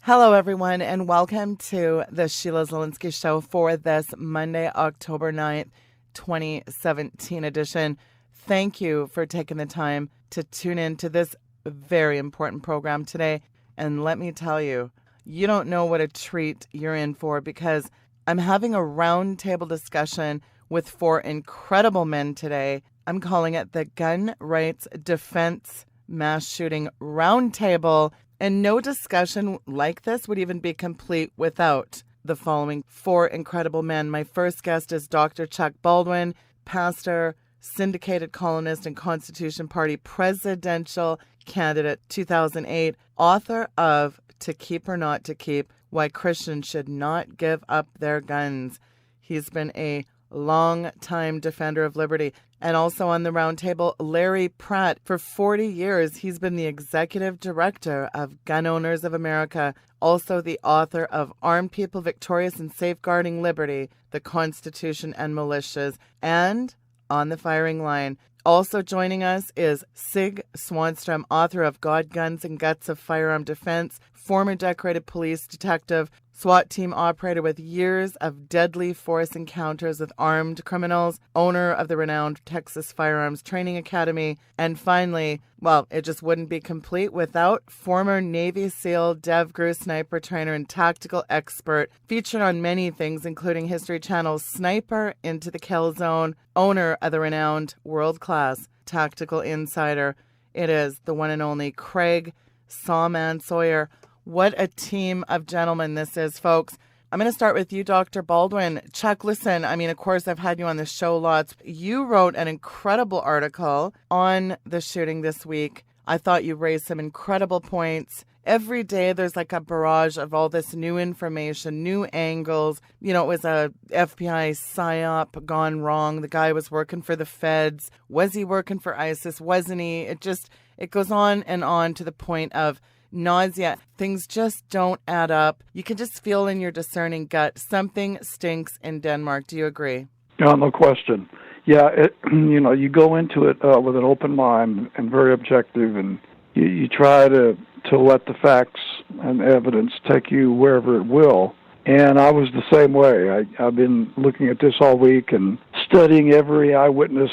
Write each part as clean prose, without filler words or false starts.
Hello, everyone, and welcome to the Sheila Zilinsky Show for this Monday, October 9th, 2017 edition. Thank you for taking the time to tune in to this very important program today. And let me tell you, you don't know what a treat you're in for, because I'm having a roundtable discussion with four incredible men today. I'm calling it the Gun Rights Defense Mass Shooting Roundtable. And no discussion like this would even be complete without the following four incredible men. My first guest is Dr. Chuck Baldwin, pastor, syndicated columnist, and Constitution Party presidential candidate 2008, author of To Keep or Not to Keep, Why Christians Should Not Give Up Their Guns. He's been a long-time defender of liberty. And also on the roundtable, Larry Pratt. For 40 years, he's been the executive director of Gun Owners of America, also the author of Armed People Victorious in Safeguarding Liberty, the Constitution and Militias, and on the firing line. Also joining us is Sig Swanstrom, author of God, Guns, and Guts of Firearm Defense, former decorated police detective, SWAT team operator with years of deadly force encounters with armed criminals, owner of the renowned Texas Firearms Training Academy, and finally, well, it just wouldn't be complete without former Navy SEAL, DEVGRU sniper trainer, and tactical expert, featured on many things, including History Channel's Sniper Into the Kill Zone, owner of the renowned world-class Tactical Insider. It is the one and only Craig Sawman Sawyer. What a team of gentlemen this is, folks. I'm going to start with you, Dr. Baldwin. Chuck, listen, I mean, of course, I've had you on the show lots. You wrote an incredible article on the shooting this week. I thought you raised some incredible points. Every day there's like a barrage of all this new information, new angles. You know, it was a FBI psyop gone wrong. The guy was working for the feds. Was he working for ISIS? Wasn't he? It goes on and on to the point of nausea. Things just don't add up. You can just feel in your discerning gut something stinks in Denmark. Do you agree? No question. Yeah, you go into it with an open mind and very objective, and you try to let the facts and evidence take you wherever it will. And I was the same way. I've been looking at this all week and studying every eyewitness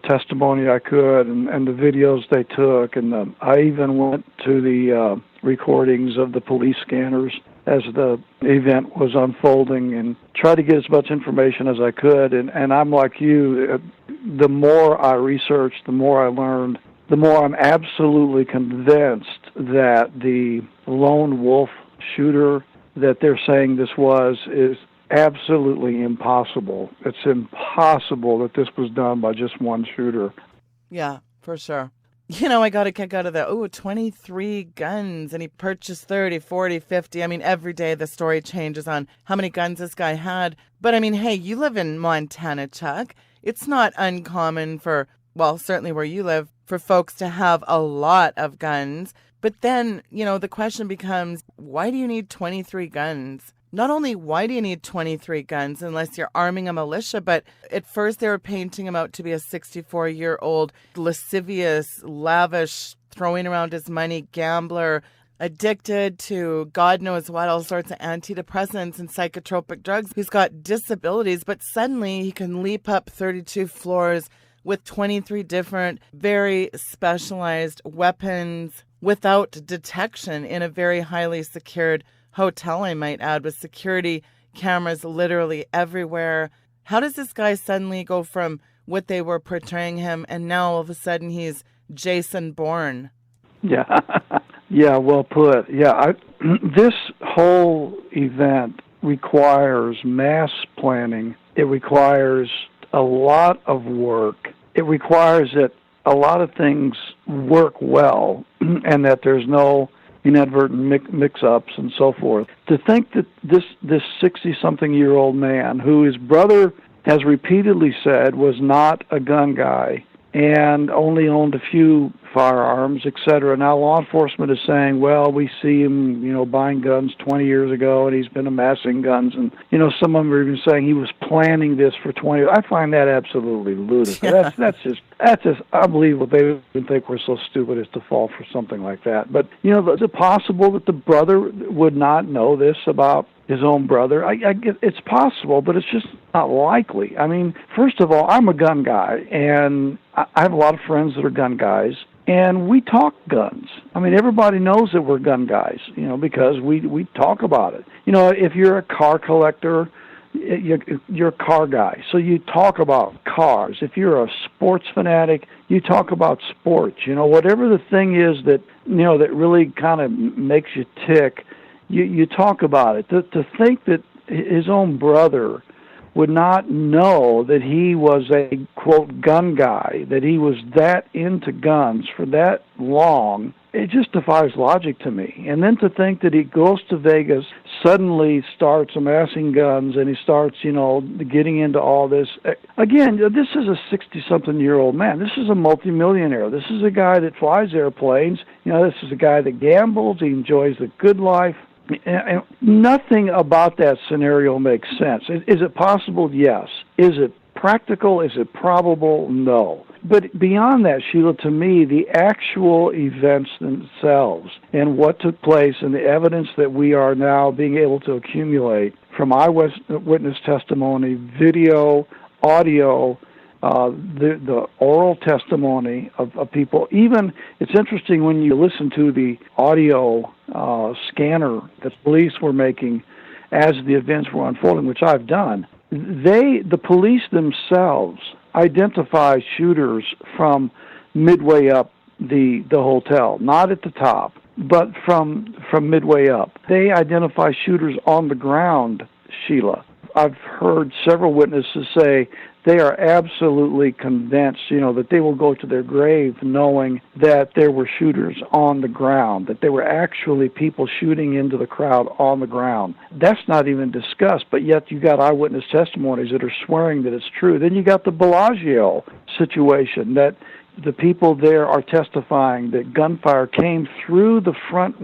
testimony I could and the videos they took. And I even went to the recordings of the police scanners as the event was unfolding and tried to get as much information as I could. And I'm like you, the more I researched, the more I learned, the more I'm absolutely convinced that the lone wolf shooter that they're saying this is absolutely impossible. It's impossible that this was done by just one shooter. Yeah, for sure. You know, I got a kick out of the 23 guns, and he purchased 30, 40, 50. I mean, every day the story changes on how many guns this guy had. But I mean, hey, you live in Montana, Chuck. It's not uncommon for, well, certainly where you live, for folks to have a lot of guns. But then, you know, the question becomes, why do you need 23 guns? Not only why do you need 23 guns unless you're arming a militia, but at first they were painting him out to be a 64-year-old lascivious, lavish, throwing around his money gambler, addicted to God knows what, all sorts of antidepressants and psychotropic drugs, who's got disabilities, but suddenly he can leap up 32 floors with 23 different, very specialized weapons without detection in a very highly secured hotel, I might add, with security cameras literally everywhere. How does this guy suddenly go from what they were portraying him and now all of a sudden he's Jason Bourne? Yeah, yeah, well put. Yeah, this whole event requires mass planning. It requires a lot of work. It requires that a lot of things work well and that there's no inadvertent mix-ups and so forth. To think that this 60-something-year-old man, who his brother has repeatedly said was not a gun guy, and only owned a few firearms, etc. Now law enforcement is saying, well, we see him, buying guns 20 years ago, and he's been amassing guns, and some of them are even saying he was planning this for 20 years. I find that absolutely ludicrous. Yeah. That's just unbelievable. They even think we're so stupid as to fall for something like that. But is it possible that the brother would not know this about his own brother? I get it's possible, but it's just not likely. I mean, first of all, I'm a gun guy, and I have a lot of friends that are gun guys, and we talk guns. I mean, everybody knows that we're gun guys, because we talk about it. If you're a car collector, you're a car guy, so you talk about cars. If you're a sports fanatic, you talk about sports. Whatever the thing is that that really kind of makes you tick, you talk about it. To think that his own brother would not know that he was a, quote, gun guy, that he was that into guns for that long, it just defies logic to me. And then to think that he goes to Vegas, suddenly starts amassing guns, and he starts, getting into all this. Again, this is a 60-something-year-old man. This is a multimillionaire. This is a guy that flies airplanes. This is a guy that gambles. He enjoys the good life. And nothing about that scenario makes sense. Is it possible? Yes. Is it practical? Is it probable? No. But beyond that, Sheila, to me, the actual events themselves and what took place and the evidence that we are now being able to accumulate from eyewitness testimony, video, audio, the oral testimony of people. Even, it's interesting when you listen to the audio scanner that police were making as the events were unfolding, which I've done. The police themselves identify shooters from midway up the hotel, not at the top, but from midway up. They identify shooters on the ground, Sheila. I've heard several witnesses say they are absolutely convinced, that they will go to their grave knowing that there were shooters on the ground, that there were actually people shooting into the crowd on the ground. That's not even discussed, but yet you got eyewitness testimonies that are swearing that it's true. Then you got the Bellagio situation, that the people there are testifying that gunfire came through the front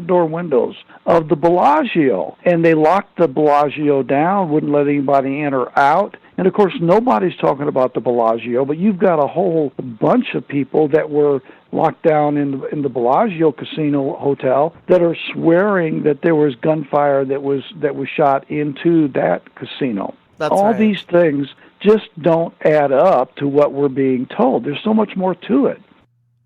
door windows of the Bellagio, and they locked the Bellagio down, wouldn't let anybody in or out. And of course, nobody's talking about the Bellagio, but you've got a whole bunch of people that were locked down in the Bellagio casino hotel that are swearing that there was gunfire that was shot into that casino. That's all right. These things just don't add up to what we're being told. There's so much more to it.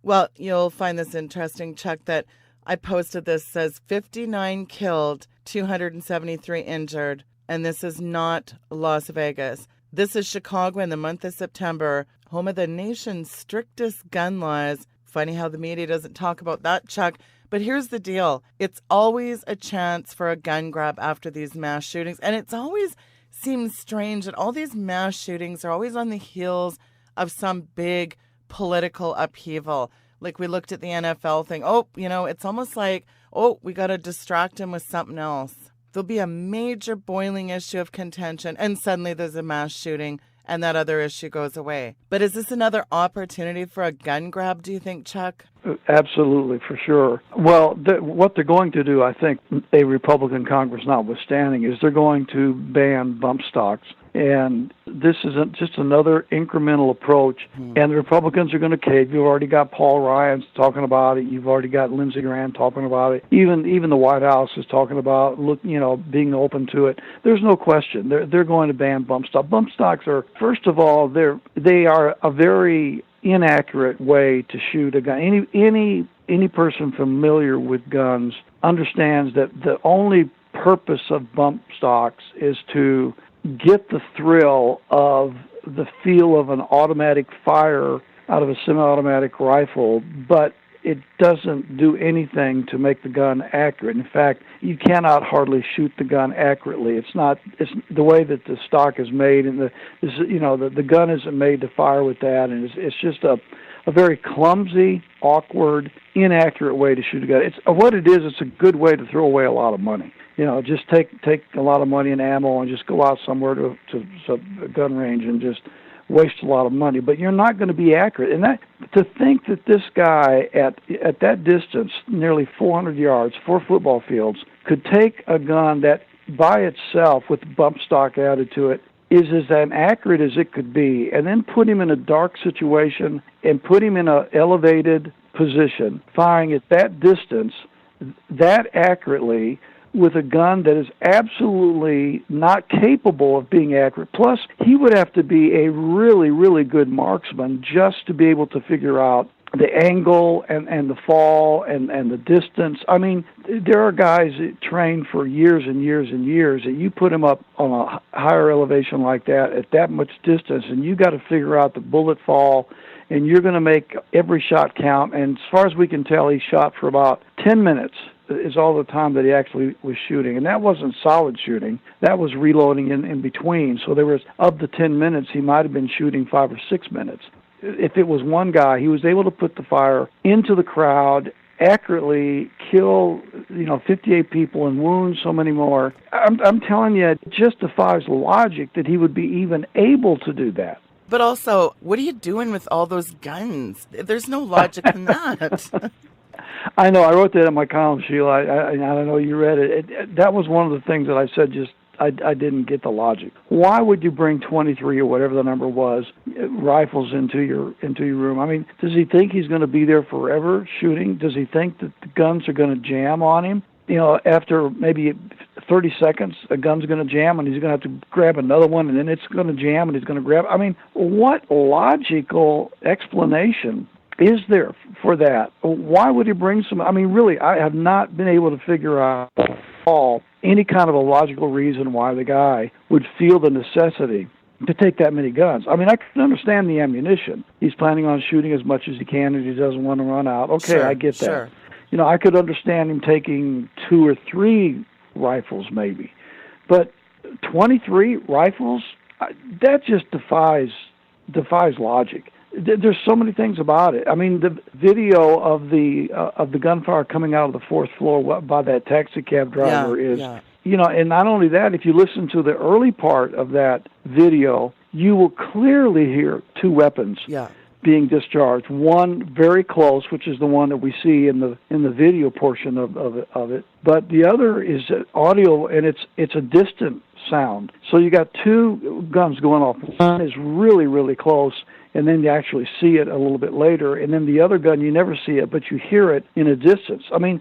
Well, you'll find this interesting, Chuck, that I posted this, says 59 killed, 273 injured, and this is not Las Vegas. This is Chicago in the month of September, home of the nation's strictest gun laws. Funny how the media doesn't talk about that, Chuck. But here's the deal. It's always a chance for a gun grab after these mass shootings, and it's always seems strange that all these mass shootings are always on the heels of some big political upheaval. Like we looked at the NFL thing. It's almost like, we got to distract him with something else. There'll be a major boiling issue of contention, and suddenly there's a mass shooting, and that other issue goes away. But is this another opportunity for a gun grab, do you think, Chuck? Absolutely, for sure. Well, what they're going to do, I think, a Republican Congress notwithstanding, is they're going to ban bump stocks. And this isn't just another incremental approach. And the Republicans are going to cave. You've already got Paul Ryan talking about it. You've already got Lindsey Graham talking about it. Even the White House is talking about being open to it. There's no question. They're going to ban bump stocks. Bump stocks are, first of all, they are a very inaccurate way to shoot a gun. Any person familiar with guns understands that the only purpose of bump stocks is to get the thrill of the feel of an automatic fire out of a semi-automatic rifle, but it doesn't do anything to make the gun accurate. In fact, you cannot hardly shoot the gun accurately. It's the way that the stock is made, and the gun isn't made to fire with that, and it's just a very clumsy, awkward, inaccurate way to shoot a gun. It's a good way to throw away a lot of money. Just take a lot of money and ammo and just go out somewhere to a gun range and just waste a lot of money, but you're not going to be accurate. And that, to think that this guy at that distance, nearly 400 yards, 4 football fields, could take a gun that by itself with bump stock added to it is as inaccurate as it could be, and then put him in a dark situation and put him in an elevated position, firing at that distance, that accurately, with a gun that is absolutely not capable of being accurate. Plus, he would have to be a really, really good marksman just to be able to figure out the angle and the fall and the distance. I mean, there are guys that train for years and years and years, and you put them up on a higher elevation like that at that much distance, and you got to figure out the bullet fall, and you're going to make every shot count. And as far as we can tell, he shot for about 10 minutes is all the time that he actually was shooting. And that wasn't solid shooting. That was reloading in between. So there was, of the 10 minutes, he might have been shooting 5 or 6 minutes. If it was one guy, he was able to put the fire into the crowd, accurately kill, 58 people and wound so many more. I'm telling you, it just defies logic that he would be even able to do that. But also, what are you doing with all those guns? There's no logic in that. I know. I wrote that in my column, Sheila. I don't know you read it. That was one of the things that I said I didn't get the logic. Why would you bring 23 or whatever the number was rifles into your room? I mean, does he think he's going to be there forever shooting? Does he think that the guns are going to jam on him? After maybe 30 seconds, a gun's going to jam and he's going to have to grab another one, and then it's going to jam and he's going to grab. I mean, what logical explanation is there for that? Why would he bring some? I mean, really, I have not been able to figure out any kind of a logical reason why the guy would feel the necessity to take that many guns. I mean, I can understand the ammunition. He's planning on shooting as much as he can and he doesn't want to run out. Okay, sure, I get that. Sure. I could understand him taking 2 or 3 rifles maybe. But 23 rifles, that just defies logic. There's so many things about it. I mean, the video of the gunfire coming out of the 4th floor by that taxi cab driver is, and not only that, if you listen to the early part of that video, you will clearly hear 2 weapons being discharged. One very close, which is the one that we see in the video portion of it, but the other is audio, and it's a distant sound. So you got 2 guns going off. One is really, really close, and then you actually see it a little bit later. And then the other gun, you never see it, but you hear it in a distance. I mean,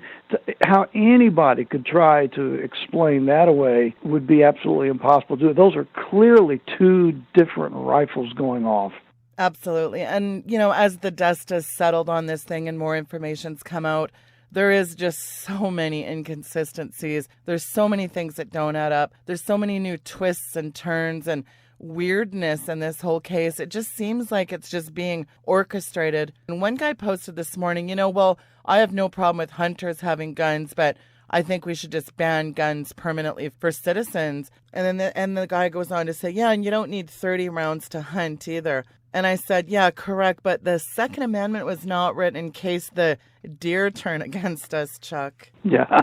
how anybody could try to explain that away would be absolutely impossible to do. Those are clearly 2 different rifles going off. Absolutely. And, as the dust has settled on this thing and more information's come out, there is just so many inconsistencies. There's so many things that don't add up. There's so many new twists and turns and weirdness in this whole case. It just seems like it's just being orchestrated. And one guy posted this morning, well, I have no problem with hunters having guns, but I think we should just ban guns permanently for citizens. And then the guy goes on to say, and you don't need 30 rounds to hunt either. And I said, yeah, correct, but the Second Amendment was not written in case the deer turn against us, Chuck. Yeah.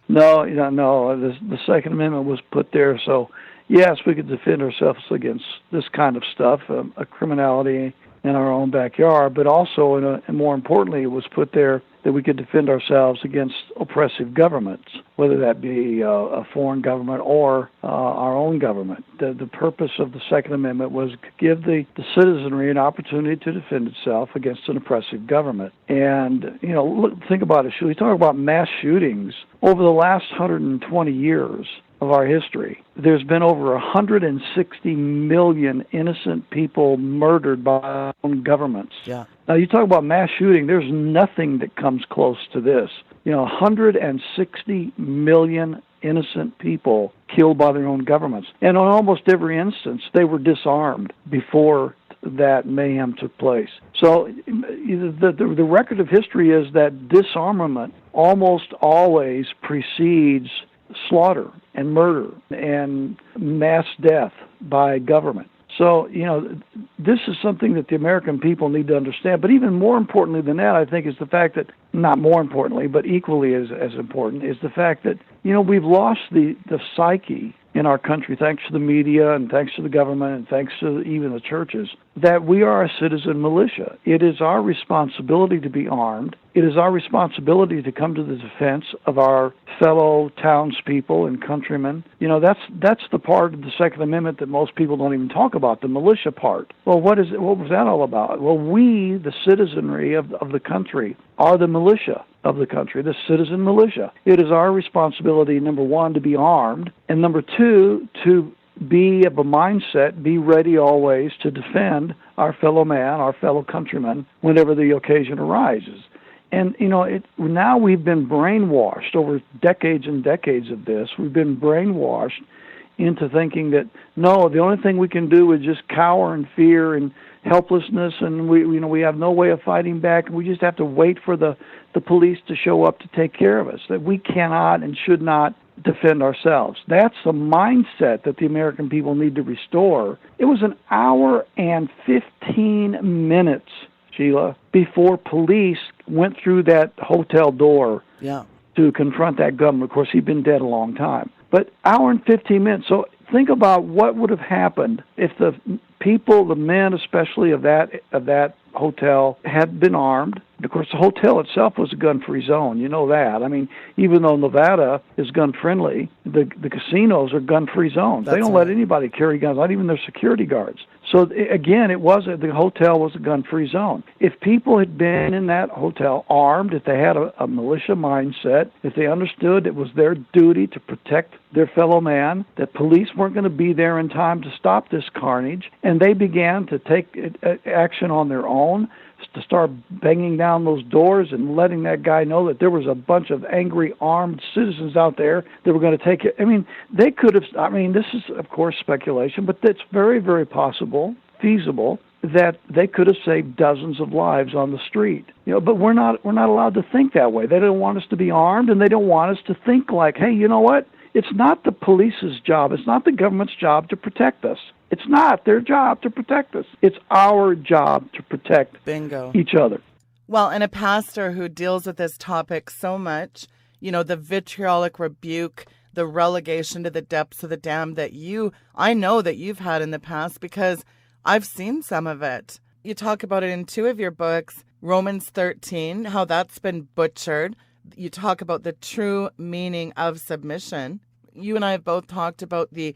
No. The Second Amendment was put there so, yes, we could defend ourselves against this kind of stuff, a criminality in our own backyard, but also, and more importantly, it was put there that we could defend ourselves against oppressive governments, whether that be a foreign government or our own government. The purpose of the Second Amendment was to give the citizenry an opportunity to defend itself against an oppressive government. And, think about it. Should we talk about mass shootings? Over the last 120 years of our history, there's been over 160 million innocent people murdered by our own governments. Yeah. Now, you talk about mass shooting, there's nothing that comes close to this. 160 million innocent people killed by their own governments. And on almost every instance, they were disarmed before that mayhem took place. So the record of history is that disarmament almost always precedes slaughter and murder and mass death by government. So, this is something that the American people need to understand. But even more importantly than that, I think, is the fact that, not more importantly, but equally as important, is the fact that, we've lost the psyche in our country, thanks to the media and thanks to the government and thanks to even the churches, that we are a citizen militia. It is our responsibility to be armed. It is our responsibility to come to the defense of our fellow townspeople and countrymen. That's the part of the Second Amendment that most people don't even talk about, the militia part. Well, what was that all about? Well, we, the citizenry of the country, are the militia of the country, the citizen militia. It is our responsibility, number one, to be armed, and number two, to be of a mindset, be ready always to defend our fellow man, our fellow countrymen, whenever the occasion arises. And, now we've been brainwashed over decades and decades of this. We've been brainwashed into thinking that, no, the only thing we can do is just cower in fear and helplessness, and we have no way of fighting back, and we just have to wait for the police to show up to take care of us, that we cannot and should not defend ourselves. That's the mindset that the American people need to restore. It was an hour and 15 minutes, Sheila, before police went through that hotel door to confront that governor. Of course, he'd been dead a long time. But hour and 15 minutes. So think about what would have happened if the people, the men especially of that hotel, had been armed. Of course, the hotel itself was a gun-free zone. You know that. I mean, even though Nevada is gun-friendly, the casinos are gun-free zones. They don't let anybody carry guns, not even their security guards. So, again, the hotel was a gun-free zone. If people had been in that hotel armed, if they had a militia mindset, if they understood it was their duty to protect their fellow man, that police weren't going to be there in time to stop this carnage, and they began to take action on their own, to start banging down those doors and letting that guy know that there was a bunch of angry armed citizens out there that were going to take it. I mean, they could have, this is, of course, speculation, but it's very, very possible, feasible, that they could have saved dozens of lives on the street. But we're not allowed to think that way. They don't want us to be armed, and they don't want us to think like, hey, you know what? It's not the police's job. It's not the government's job to protect us. It's not their job to protect us. It's our job to protect each other. Well, and a pastor who deals with this topic so much, the vitriolic rebuke, the relegation to the depths of the dam that I know that you've had in the past because I've seen some of it. You talk about it in two of your books, Romans 13, how that's been butchered. You talk about the true meaning of submission. You and I have both talked about the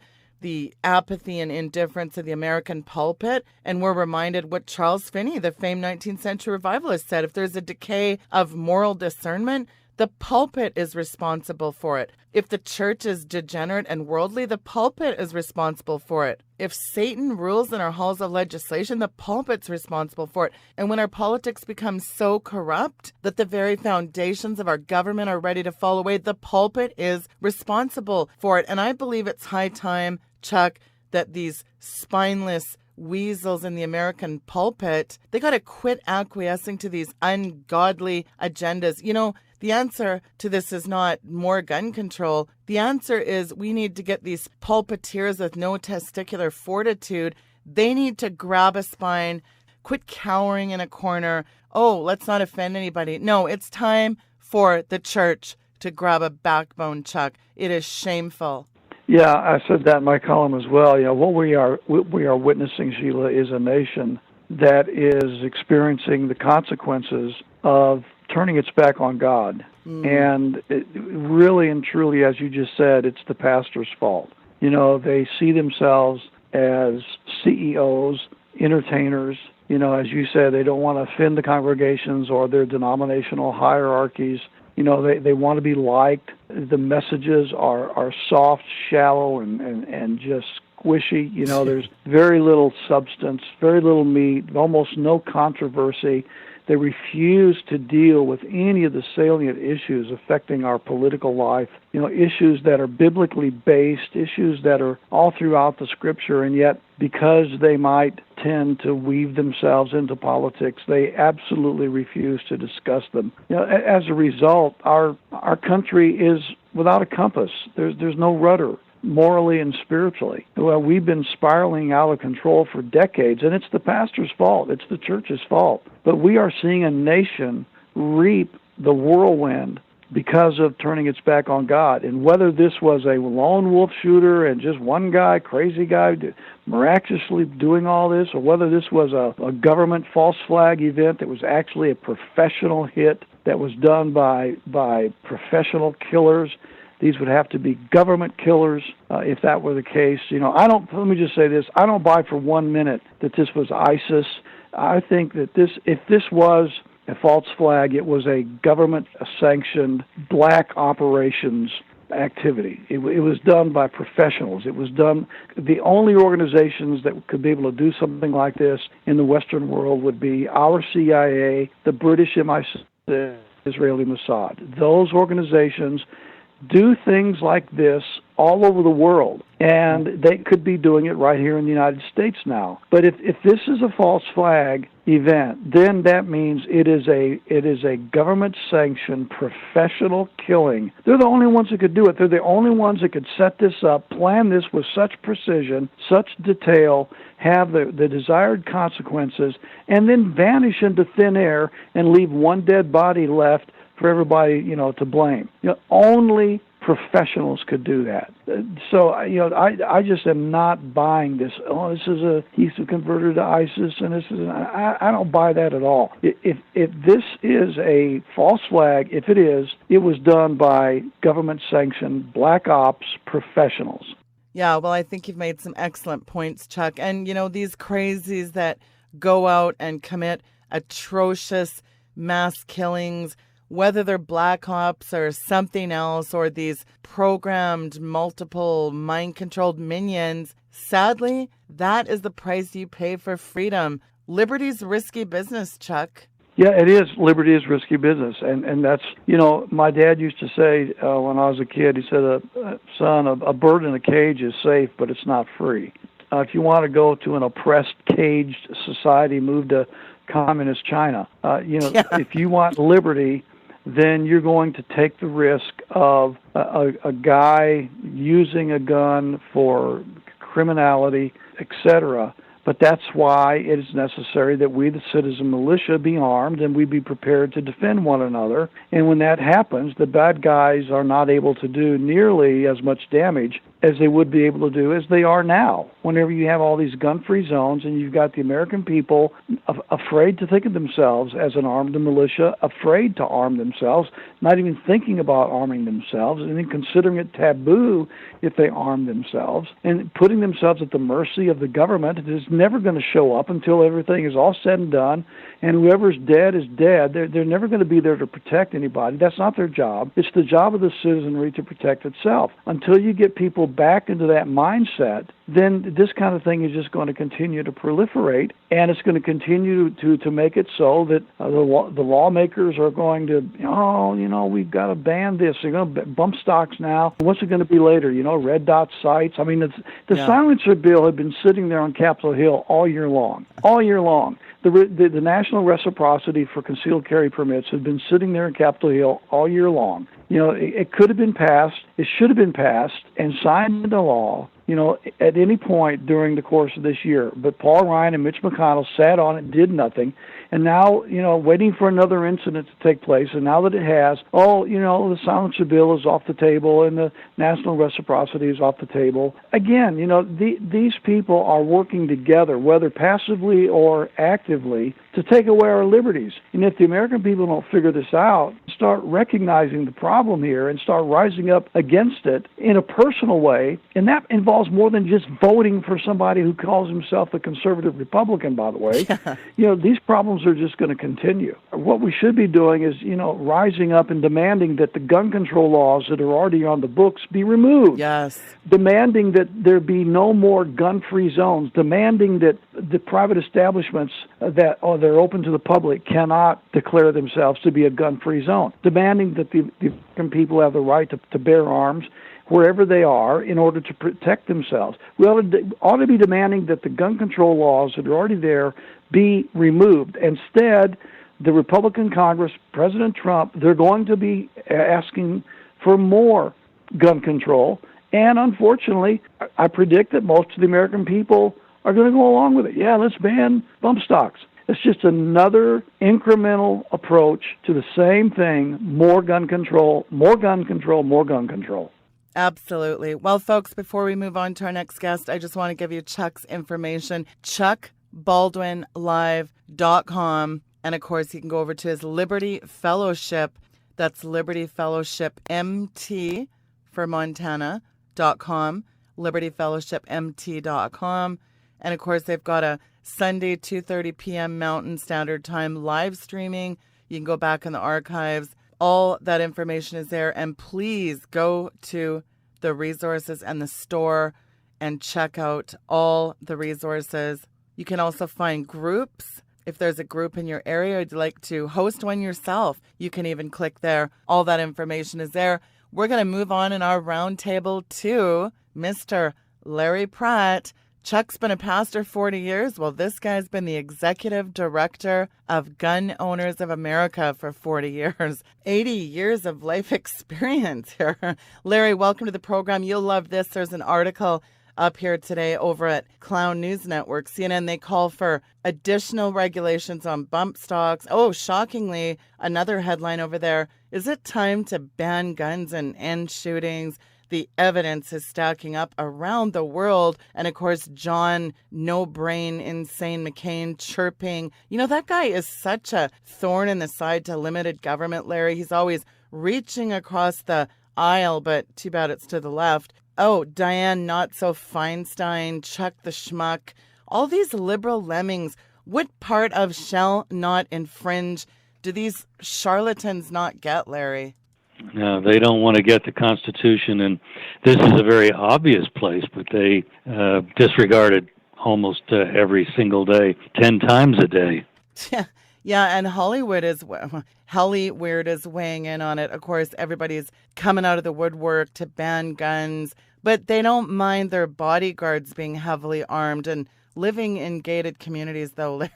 apathy and indifference of the American pulpit, and we're reminded what Charles Finney, the famed 19th century revivalist, said. If there's a decay of moral discernment, the pulpit is responsible for it. If the church is degenerate and worldly, the pulpit is responsible for it. If Satan rules in our halls of legislation, the pulpit's responsible for it. And when our politics become so corrupt that the very foundations of our government are ready to fall away, the pulpit is responsible for it. And I believe it's high time, Chuck, that these spineless weasels in the American pulpit, they got to quit acquiescing to these ungodly agendas. The answer to this is not more gun control. The answer is we need to get these pulpiteers with no testicular fortitude. They need to grab a spine, quit cowering in a corner. Oh, let's not offend anybody. No, it's time for the church to grab a backbone, Chuck. It is shameful. Yeah, I said that in my column as well. What we are witnessing, Sheila, is a nation that is experiencing the consequences of turning its back on God. And really and truly, as you just said, it's the pastor's fault. They see themselves as CEOs, entertainers. As you said, they don't want to offend the congregations or their denominational hierarchies. They want to be liked. The messages are soft, shallow, and just squishy. There's very little substance, very little meat, almost no controversy. They refuse to deal with any of the salient issues affecting our political life, issues that are biblically based, issues that are all throughout the Scripture, and yet because they might tend to weave themselves into politics, they absolutely refuse to discuss them. As a result, our country is without a compass. There's no rudder, morally and spiritually. Well, we've been spiraling out of control for decades, and it's the pastor's fault. It's the church's fault. But we are seeing a nation reap the whirlwind because of turning its back on God. And whether this was a lone wolf shooter and just one guy, crazy guy, miraculously doing all this, or whether this was a government false flag event that was actually a professional hit that was done by professional killers. These would have to be government killers if that were the case. Let me just say this. I don't buy for 1 minute that this was ISIS. I think that if this was a false flag, it was a government-sanctioned black operations activity. It was done by professionals. It was done. The only organizations that could be able to do something like this in the Western world would be our CIA, the British MI6, the Israeli Mossad. Those organizations do things like this all over the world, and they could be doing it right here in the United States now. But if this is a false flag event, then that means it is a government-sanctioned professional killing. They're the only ones that could do it. They're the only ones that could set this up, plan this with such precision, such detail, have the desired consequences, and then vanish into thin air and leave one dead body left for everybody, to blame. Only professionals could do that. So, I just am not buying this. Oh, he's converted to ISIS, and I don't buy that at all. If this is a false flag, if it is, it was done by government-sanctioned black ops professionals. Yeah, well, I think you've made some excellent points, Chuck. And, these crazies that go out and commit atrocious mass killings, whether they're black ops or something else, or these programmed, multiple, mind-controlled minions, sadly, that is the price you pay for freedom. Liberty's risky business, Chuck. Yeah, it is. Liberty is risky business. And that's, my dad used to say when I was a kid, he said, son, a bird in a cage is safe, but it's not free. If you want to go to an oppressed, caged society, move to communist China. If you want liberty, then you're going to take the risk of a guy using a gun for criminality, etc. But that's why it is necessary that we, the citizen militia, be armed and we be prepared to defend one another. And when that happens, the bad guys are not able to do nearly as much damage as they would be able to do as they are now. Whenever you have all these gun-free zones and you've got the American people afraid to think of themselves as an armed militia, afraid to arm themselves, not even thinking about arming themselves, and then considering it taboo if they arm themselves, and putting themselves at the mercy of the government that is never going to show up until everything is all said and done, and whoever's dead is dead. They're never going to be there to protect anybody. That's not their job. It's the job of the citizenry to protect itself. Until you get people back into that mindset, then this kind of thing is just going to continue to proliferate, and it's going to continue to make it so that the lawmakers are going to, we've got to ban this. They're going to bump stocks now. What's it going to be later? Red dot sites. I mean, the silencer bill had been sitting there on Capitol Hill all year long. All year long. The national reciprocity for concealed carry permits had been sitting there in Capitol Hill all year long. It could have been passed. It should have been passed and signed into law, at any point during the course of this year. But Paul Ryan and Mitch McConnell sat on it, did nothing. And now, waiting for another incident to take place. And now that it has, the silencer bill is off the table and the national reciprocity is off the table. Again, these people are working together, whether passively or actively, to take away our liberties. And if the American people don't figure this out, start recognizing the problem here and start rising up against it in a personal way, and that involves more than just voting for somebody who calls himself a conservative Republican, by the way. These problems are just going to continue. What we should be doing is, rising up and demanding that the gun control laws that are already on the books be removed. Yes. Demanding that there be no more gun-free zones. Demanding that the private establishments that they're open to the public cannot declare themselves to be a gun-free zone. Demanding that the American people have the right to bear arms wherever they are in order to protect themselves. We ought to be demanding that the gun control laws that are already there be removed. Instead, the Republican Congress, President Trump, they're going to be asking for more gun control. And unfortunately, I predict that most of the American people are going to go along with it. Yeah, let's ban bump stocks. It's just another incremental approach to the same thing, more gun control, more gun control, more gun control. Absolutely. Well, folks, before we move on to our next guest, I just want to give you Chuck's information, chuckbaldwinlive.com. And, of course, you can go over to his Liberty Fellowship. That's Liberty Fellowship MT for Montana.com, libertyfellowshipmt.com. And, of course, they've got a Sunday, 2:30 p.m. Mountain Standard Time live streaming. You can go back in the archives. All that information is there. And please go to the resources and the store and check out all the resources. You can also find groups. If there's a group in your area, you'd like to host one yourself, you can even click there. All that information is there. We're going to move on in our roundtable to Mr. Larry Pratt. Chuck's been a pastor 40 years. Well, this guy's been the executive director of Gun Owners of America for 40 years. 80 years of life experience here. Larry, welcome to the program. You'll love this. There's an article up here today over at Clown News Network, CNN. They call for additional regulations on bump stocks. Oh, shockingly, another headline over there. Is it time to ban guns and end shootings? The evidence is stacking up around the world. And of course, John No Brain Insane McCain chirping. You know, that guy is such a thorn in the side to limited government, Larry. He's always reaching across the aisle, but too bad it's to the left. Oh, Diane Not So Feinstein, Chuck the Schmuck, all these liberal lemmings. What part of shall not infringe do these charlatans not get, Larry? No, they don't want to get the Constitution, and this is a very obvious place, but they disregard it almost every single day, 10 times a day. Yeah, and Hollywood is weighing in on it. Of course, everybody's coming out of the woodwork to ban guns, but they don't mind their bodyguards being heavily armed and living in gated communities, though, Larry.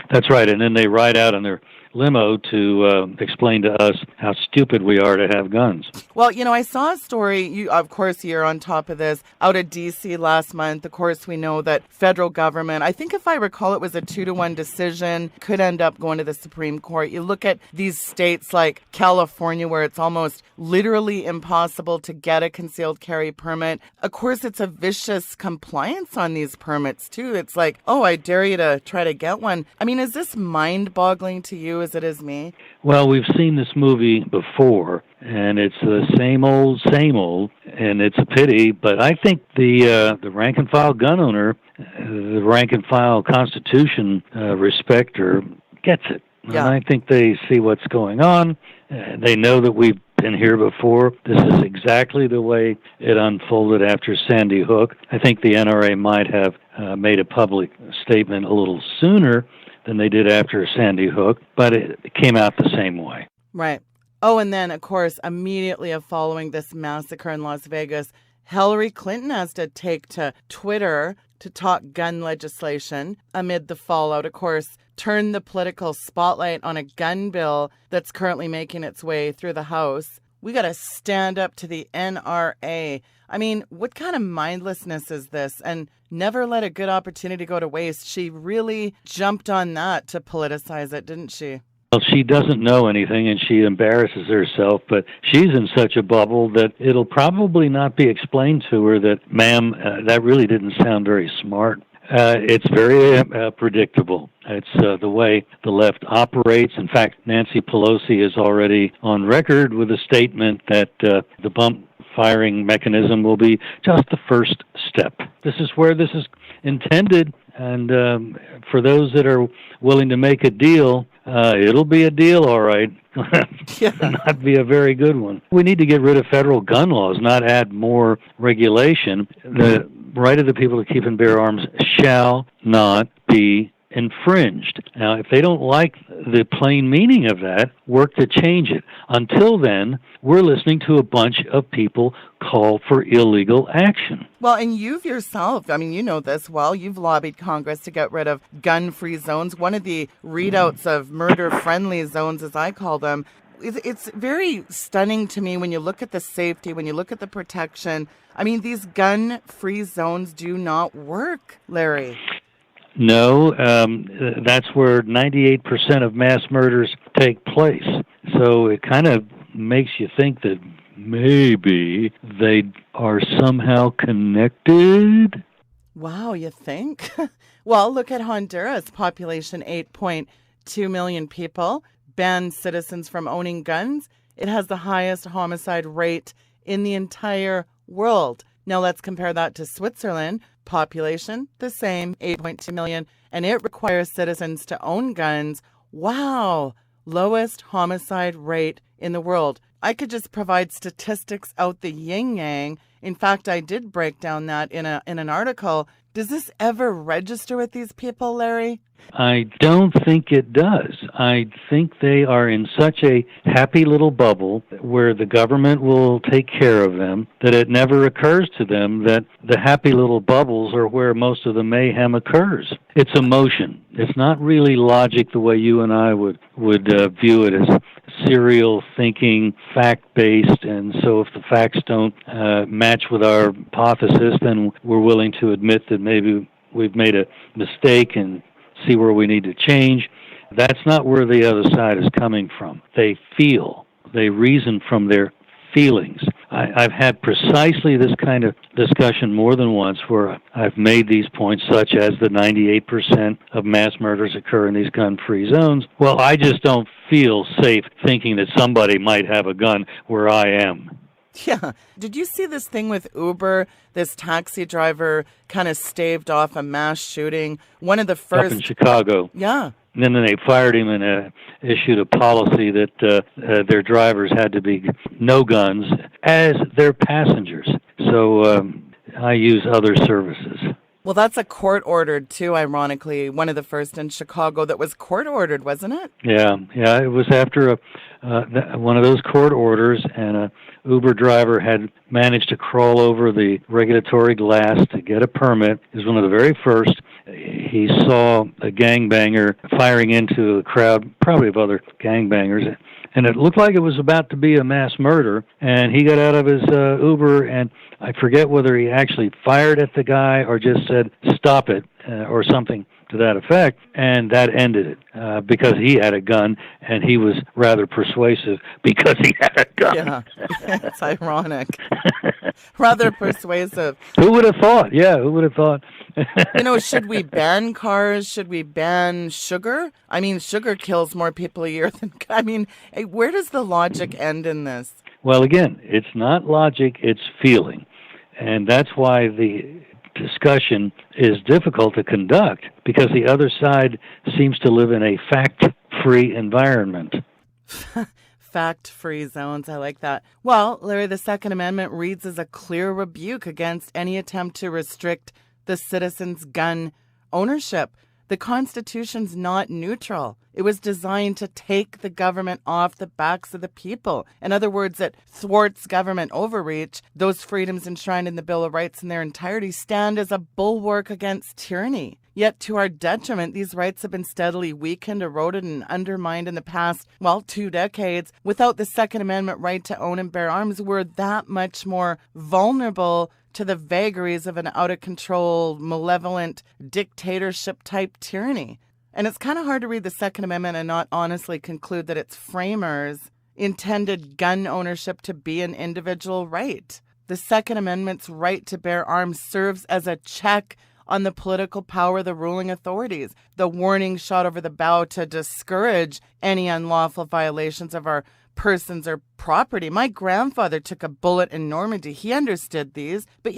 That's right, and then they ride out in their limo to explain to us how stupid we are to have guns. Well, you know, I saw a story, of course you're on top of this, out of D.C. last month. Of course, we know that federal government, I think if I recall, it was a 2-1 decision, could end up going to the Supreme Court. You look at these states like California, where it's almost literally impossible to get a concealed carry permit. Of course, it's a vicious compliance on these permits, too. It's like, oh, I dare you to try to get one. I mean, is this mind-boggling to you as it is me? Well, we've seen this movie before, and it's the same old, and it's a pity, but I think the rank-and-file gun owner, the rank-and-file Constitution respecter gets it. Yeah. And I think they see what's going on. They know that we've been here before. This is exactly the way it unfolded after Sandy Hook. I think the NRA might have made a public statement a little sooner than they did after Sandy Hook, but it came out the same way. Right. Oh, and then, of course, immediately following this massacre in Las Vegas, Hillary Clinton has to take to Twitter to talk gun legislation amid the fallout. Of course, turn the political spotlight on a gun bill that's currently making its way through the House. We got to stand up to the NRA. I mean, what kind of mindlessness is this? And never let a good opportunity go to waste. She really jumped on that to politicize it, didn't she? Well, she doesn't know anything, and she embarrasses herself, but she's in such a bubble that it'll probably not be explained to her that, ma'am, that really didn't sound very smart. It's very predictable. It's the way the left operates. In fact, Nancy Pelosi is already on record with a statement that the bump firing mechanism will be just the first step. This is where this is intended, and for those that are willing to make a deal, it'll be a deal, all right. Not be a very good one. We need to get rid of federal gun laws, not add more regulation. The right of the people to keep and bear arms shall not be infringed. Now, if they don't like the plain meaning of that, work to change it. Until then, we're listening to a bunch of people call for illegal action. Well, and you've yourself, I mean, you know this well, you've lobbied Congress to get rid of gun-free zones. One of the readouts of murder-friendly zones, as I call them, it's very stunning to me when you look at the safety, when you look at the protection. I mean, these gun-free zones do not work, Larry. No, that's where 98% of mass murders take place. So it kind of makes you think that maybe they are somehow connected. Wow, you think? Well, look at Honduras, population 8.2 million people, bans citizens from owning guns. It has the highest homicide rate in the entire world. Now let's compare that to Switzerland, population the same, 8.2 million, and it requires citizens to own guns. Wow, lowest homicide rate in the world. I could just provide statistics out the yin-yang. In fact, I did break down that in an article. Does this ever register with these people, Larry? I don't think it does. I think they are in such a happy little bubble where the government will take care of them that it never occurs to them that the happy little bubbles are where most of the mayhem occurs. It's emotion. It's not really logic the way you and I would view it as serial thinking, fact-based, and so if the facts don't match with our hypothesis, then we're willing to admit that maybe we've made a mistake and see where we need to change. That's not where the other side is coming from. They feel. They reason from their feelings. I've had precisely this kind of discussion more than once where I've made these points, such as the 98% of mass murders occur in these gun-free zones. Well, I just don't feel safe thinking that somebody might have a gun where I am. Yeah. Did you see this thing with Uber? This taxi driver kind of staved off a mass shooting. One of the first... Up in Chicago. Yeah. And then they fired him and issued a policy that their drivers had to be no guns as their passengers. So I use other services. Well, that's a court-ordered, too, ironically. One of the first in Chicago that was court-ordered, wasn't it? Yeah. It was after one of those court orders, and a Uber driver had managed to crawl over the regulatory glass to get a permit. He was one of the very first. He saw a gangbanger firing into a crowd, probably of other gangbangers, and it looked like it was about to be a mass murder, and he got out of his Uber, and I forget whether he actually fired at the guy or just said, "Stop it," or something to that effect, and that ended it because he had a gun, and he was rather persuasive because he had a gun. Yeah, it's ironic. Rather persuasive. Who would have thought? Yeah, who would have thought? Should we ban cars? Should we ban sugar? I mean, sugar kills more people a year than... where does the logic end in this? Well, again, it's not logic, it's feeling. And that's why the discussion is difficult to conduct, because the other side seems to live in a fact-free environment. Fact-free zones, I like that. Well, Larry, the Second Amendment reads as a clear rebuke against any attempt to restrict the citizen's gun ownership. The Constitution's not neutral. It was designed to take the government off the backs of the people. In other words, it thwarts government overreach. Those freedoms enshrined in the Bill of Rights in their entirety stand as a bulwark against tyranny. Yet, to our detriment, these rights have been steadily weakened, eroded, and undermined in the past, 2 decades. Without the Second Amendment right to own and bear arms, we're that much more vulnerable to the vagaries of an out-of-control, malevolent, dictatorship-type tyranny. And it's kind of hard to read the Second Amendment and not honestly conclude that its framers intended gun ownership to be an individual right. The Second Amendment's right to bear arms serves as a check on the political power of the ruling authorities, the warning shot over the bow to discourage any unlawful violations of our persons or property. My grandfather took a bullet in Normandy. He understood these. But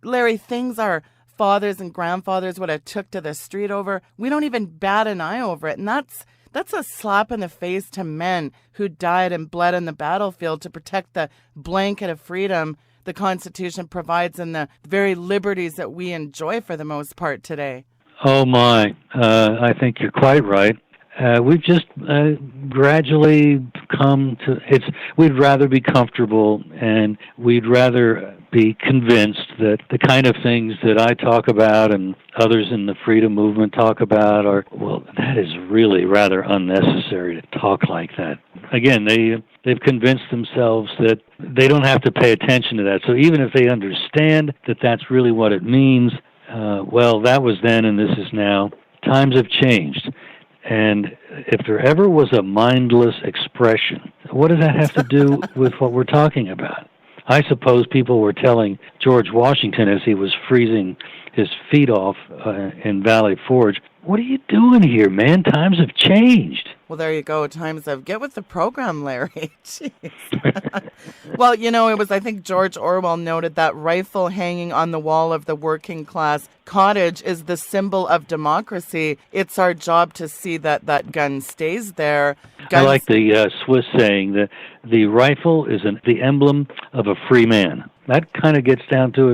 Larry, things our fathers and grandfathers would have took to the street over, we don't even bat an eye over it. And that's a slap in the face to men who died and bled on the battlefield to protect the blanket of freedom the Constitution provides and the very liberties that we enjoy for the most part today. Oh, my. I think you're quite right. We've just gradually come to we'd rather be comfortable, and we'd rather be convinced that the kind of things that I talk about and others in the freedom movement talk about that is really rather unnecessary to talk like that. Again, they've convinced themselves that they don't have to pay attention to that. So even if they understand that that's really what it means, Well, that was then and this is now. Times have changed. And if there ever was a mindless expression, what does that have to do with what we're talking about? I suppose people were telling George Washington as he was freezing his feet off in Valley Forge, "What are you doing here, man? Times have changed." Well, there you go. Times have... Get with the program, Larry. Jeez. Well, it was, I think, George Orwell noted that rifle hanging on the wall of the working class cottage is the symbol of democracy. It's our job to see that that gun stays there. I like the Swiss saying that the rifle is the emblem of a free man. That kind of gets down to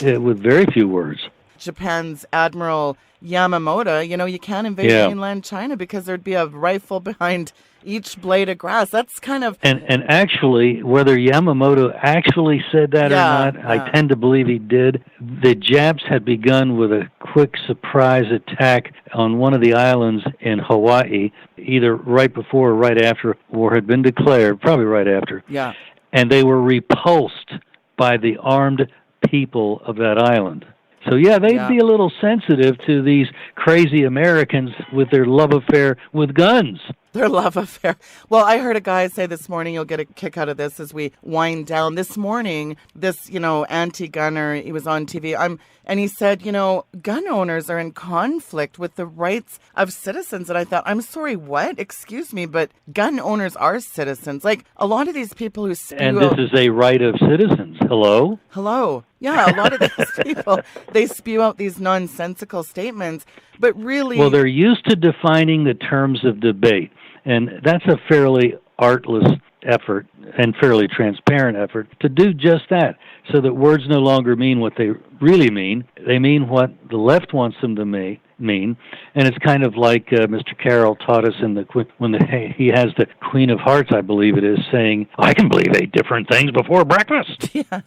it with very few words. Japan's Admiral Yamamoto, you can't invade mainland China because there'd be a rifle behind each blade of grass. That's kind of... And actually, whether Yamamoto actually said that or not, I tend to believe he did. The Japs had begun with a quick surprise attack on one of the islands in Hawaii, either right before or right after war had been declared, probably right after. Yeah. And they were repulsed by the armed people of that island. So, they'd be a little sensitive to these crazy Americans with their love affair with guns. Their love affair. Well, I heard a guy say this morning, you'll get a kick out of this as we wind down. This morning, this, anti-gunner, he was on TV, and he said, gun owners are in conflict with the rights of citizens. And I thought, I'm sorry, what? Excuse me, but gun owners are citizens. Like, a lot of these people who spew And this is a right of citizens. Hello? Yeah, a lot of these people, they spew out these nonsensical statements, but really... Well, they're used to defining the terms of debate, and that's a fairly artless effort and fairly transparent effort to do just that, so that words no longer mean what they really mean. They mean what the left wants them to mean, and it's kind of like Mr. Carroll taught us when he has the Queen of Hearts, I believe it is, saying, "I can believe 8 different things before breakfast." Yeah.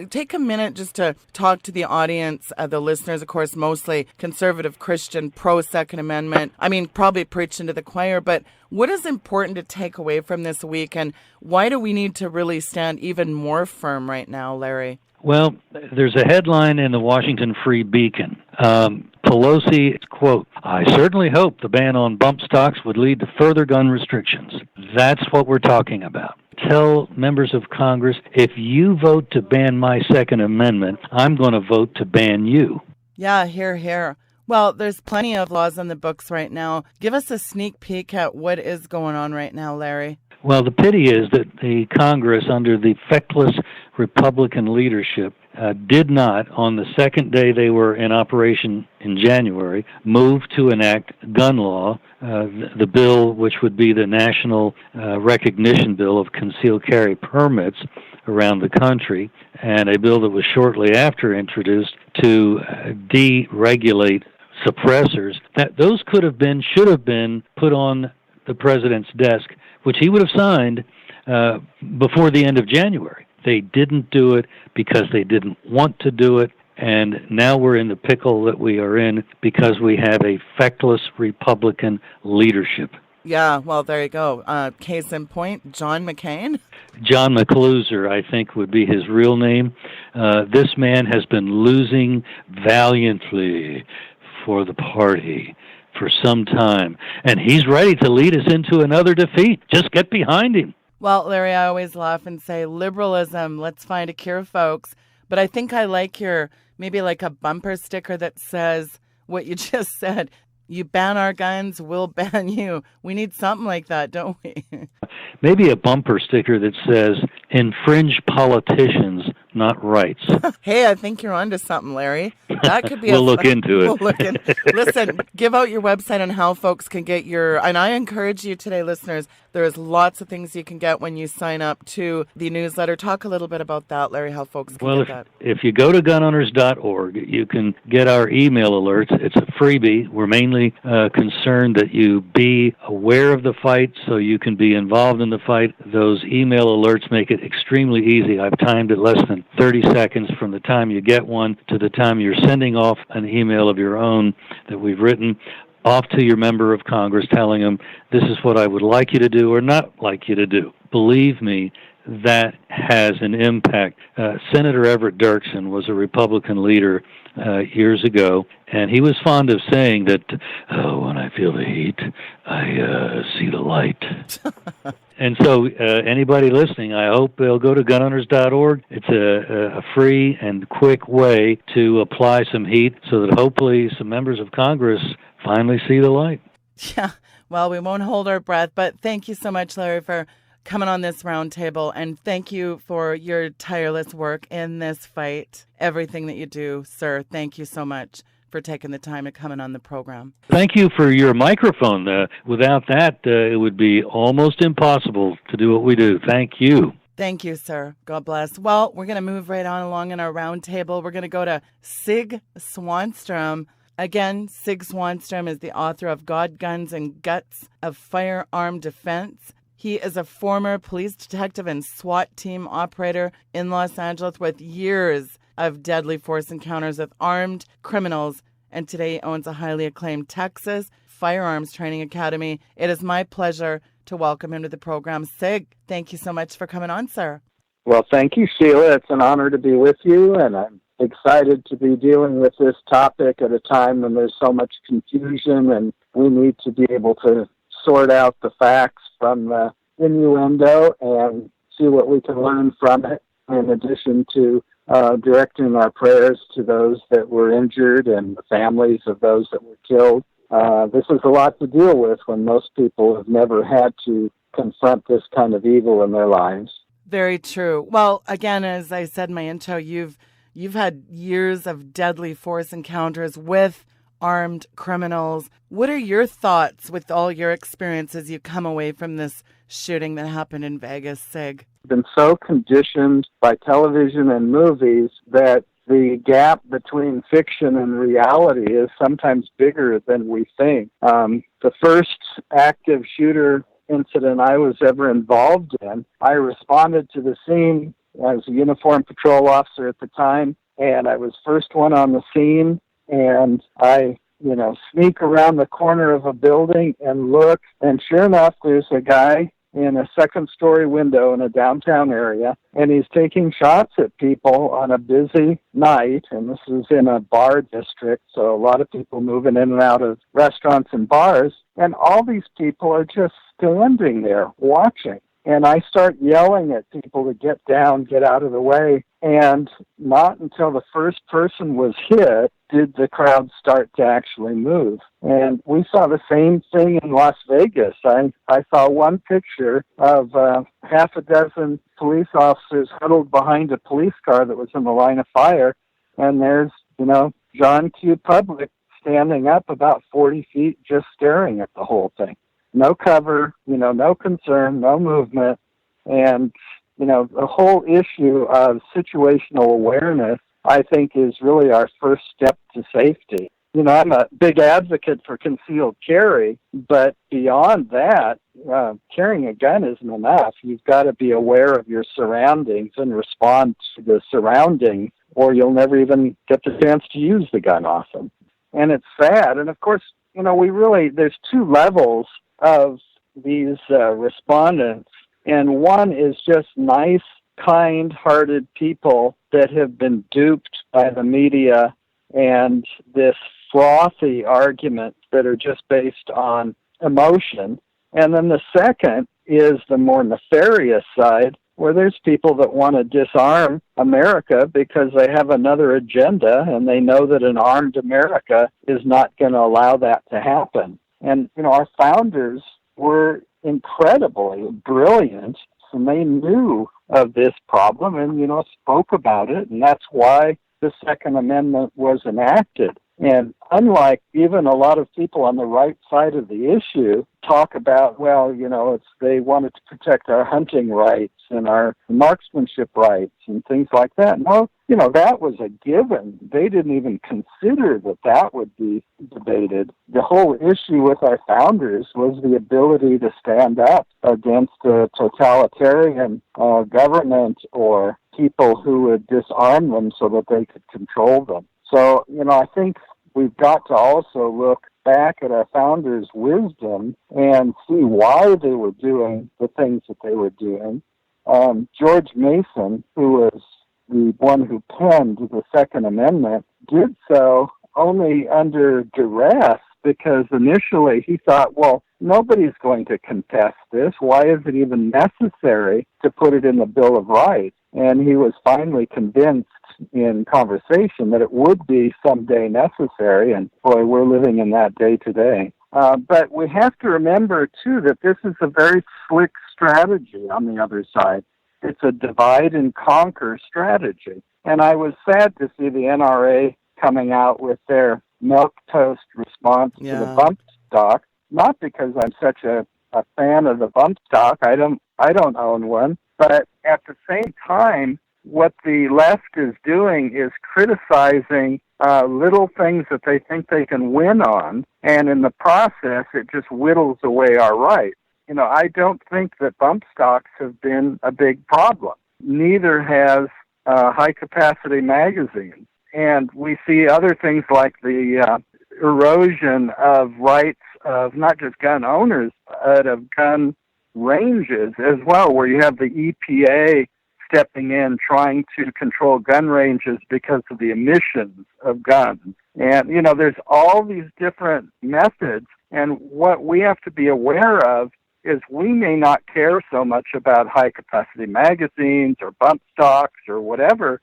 Take a minute just to talk to the audience, the listeners, of course, mostly conservative Christian, pro-Second Amendment. I mean, probably preaching to the choir, but what is important to take away from this week, and why do we need to really stand even more firm right now, Larry? Well, there's a headline in the Washington Free Beacon. Pelosi, quote, "I certainly hope the ban on bump stocks would lead to further gun restrictions." That's what we're talking about. Tell members of Congress, if you vote to ban my Second Amendment, I'm going to vote to ban you. Yeah, hear, hear. Well, there's plenty of laws on the books right now. Give us a sneak peek at what is going on right now, Larry. Well, the pity is that the Congress, under the feckless Republican leadership, did not, on the second day they were in operation in January, move to enact gun law, the bill which would be the national recognition bill of concealed carry permits around the country, and a bill that was shortly after introduced to deregulate suppressors. That those should have been put on the president's desk, which he would have signed before the end of January. They didn't do it because they didn't want to do it, and now we're in the pickle that we are in because we have a feckless Republican leadership. Yeah, well, there you go. Case in point, John McCain. John McLoser, I think, would be his real name. This man has been losing valiantly for the party for some time, and he's ready to lead us into another defeat. Just get behind him. Well, Larry, I always laugh and say, liberalism, let's find a cure, folks. But I think I like maybe like a bumper sticker that says what you just said. You ban our guns, we'll ban you. We need something like that, don't we? Maybe a bumper sticker that says, infringe politicians, not rights. Hey, I think you're onto something, Larry. That could be we'll look into it. We'll look in. Listen, give out your website on how folks can get and I encourage you today, listeners, there's lots of things you can get when you sign up to the newsletter. Talk a little bit about that, Larry, how folks can get that. If you go to gunowners.org, you can get our email alerts. It's a freebie. We're mainly concerned that you be aware of the fight so you can be involved in the fight. Those email alerts make it extremely easy. I've timed it less than 30 seconds from the time you get one to the time you're sending off an email of your own that we've written off to your member of Congress telling them, this is what I would like you to do or not like you to do. Believe me, that has an impact. Senator Everett Dirksen was a Republican leader years ago, and he was fond of saying that, when I feel the heat, I see the light. And so anybody listening, I hope they'll go to gunhunters.org. It's a free and quick way to apply some heat so that hopefully some members of Congress finally see the light. Yeah, well, we won't hold our breath, but thank you so much, Larry, for coming on this roundtable, and thank you for your tireless work in this fight. Everything that you do, sir, thank you so much for taking the time and coming on the program. Thank you for your microphone. Without that, it would be almost impossible to do what we do. Thank you. Thank you, sir. God bless. Well, we're going to move right on along in our roundtable. We're going to go to Sig Swanstrom. Again, Sig Swanstrom is the author of God, Guns, and Guts of Firearm Defense. He is a former police detective and SWAT team operator in Los Angeles with years of deadly force encounters with armed criminals, and today owns a highly acclaimed Texas firearms training academy. It is my pleasure to welcome him to the program. Sig, thank you so much for coming on, sir. Well, thank you, Sheila. It's an honor to be with you, and I'm excited to be dealing with this topic at a time when there's so much confusion, and we need to be able to sort out the facts from the innuendo and see what we can learn from it, in addition to directing our prayers to those that were injured and the families of those that were killed. This is a lot to deal with when most people have never had to confront this kind of evil in their lives. Very true. Well, again, as I said in my intro, you've had years of deadly force encounters with armed criminals. What are your thoughts with all your experience as you come away from this shooting that happened in Vegas, Sig? I've been so conditioned by television and movies that the gap between fiction and reality is sometimes bigger than we think. The first active shooter incident I was ever involved in, I responded to the scene as a uniformed patrol officer at the time, and I was first one on the scene, and I, sneak around the corner of a building and look, and sure enough, there's a guy in a second-story window in a downtown area, and he's taking shots at people on a busy night, and this is in a bar district, so a lot of people moving in and out of restaurants and bars, and all these people are just standing there watching. And I start yelling at people to get down, get out of the way. And not until the first person was hit did the crowd start to actually move. And we saw the same thing in Las Vegas. I saw one picture of half a dozen police officers huddled behind a police car that was in the line of fire. And there's, John Q. Public standing up about 40 feet just staring at the whole thing. No cover, no concern, no movement. And, the whole issue of situational awareness, I think, is really our first step to safety. I'm a big advocate for concealed carry, but beyond that, carrying a gun isn't enough. You've got to be aware of your surroundings and respond to the surroundings, or you'll never even get the chance to use the gun often. And it's sad. And of course, there's two levels of these respondents, and one is just nice, kind-hearted people that have been duped by the media and this frothy argument that are just based on emotion. And then the second is the more nefarious side, where there's people that want to disarm America because they have another agenda, and they know that an armed America is not going to allow that to happen. And, our founders were incredibly brilliant, and they knew of this problem and, spoke about it, and that's why the Second Amendment was enacted. And unlike even a lot of people on the right side of the issue talk about, they wanted to protect our hunting rights and our marksmanship rights and things like that. No, that was a given. They didn't even consider that would be debated. The whole issue with our founders was the ability to stand up against a totalitarian government or people who would disarm them so that they could control them. So, I think we've got to also look back at our founders' wisdom and see why they were doing the things that they were doing. George Mason, who was the one who penned the Second Amendment, did so only under duress, because initially he thought, well, nobody's going to contest this. Why is it even necessary to put it in the Bill of Rights? And he was finally convinced in conversation that it would be someday necessary, and boy, we're living in that day today. But we have to remember, too, that this is a very slick strategy on the other side. It's a divide and conquer strategy. And I was sad to see the NRA coming out with their milquetoast response to the bump stock, not because I'm such a fan of the bump stock. I don't own one. But at the same time, what the left is doing is criticizing little things that they think they can win on, and in the process, it just whittles away our rights. You know, I don't think that bump stocks have been a big problem. Neither has high-capacity magazines. And we see other things like the erosion of rights of not just gun owners, but of gun ranges as well, where you have the EPA stepping in, trying to control gun ranges because of the emissions of guns. And, you know, there's all these different methods, and what we have to be aware of is we may not care so much about high-capacity magazines or bump stocks or whatever,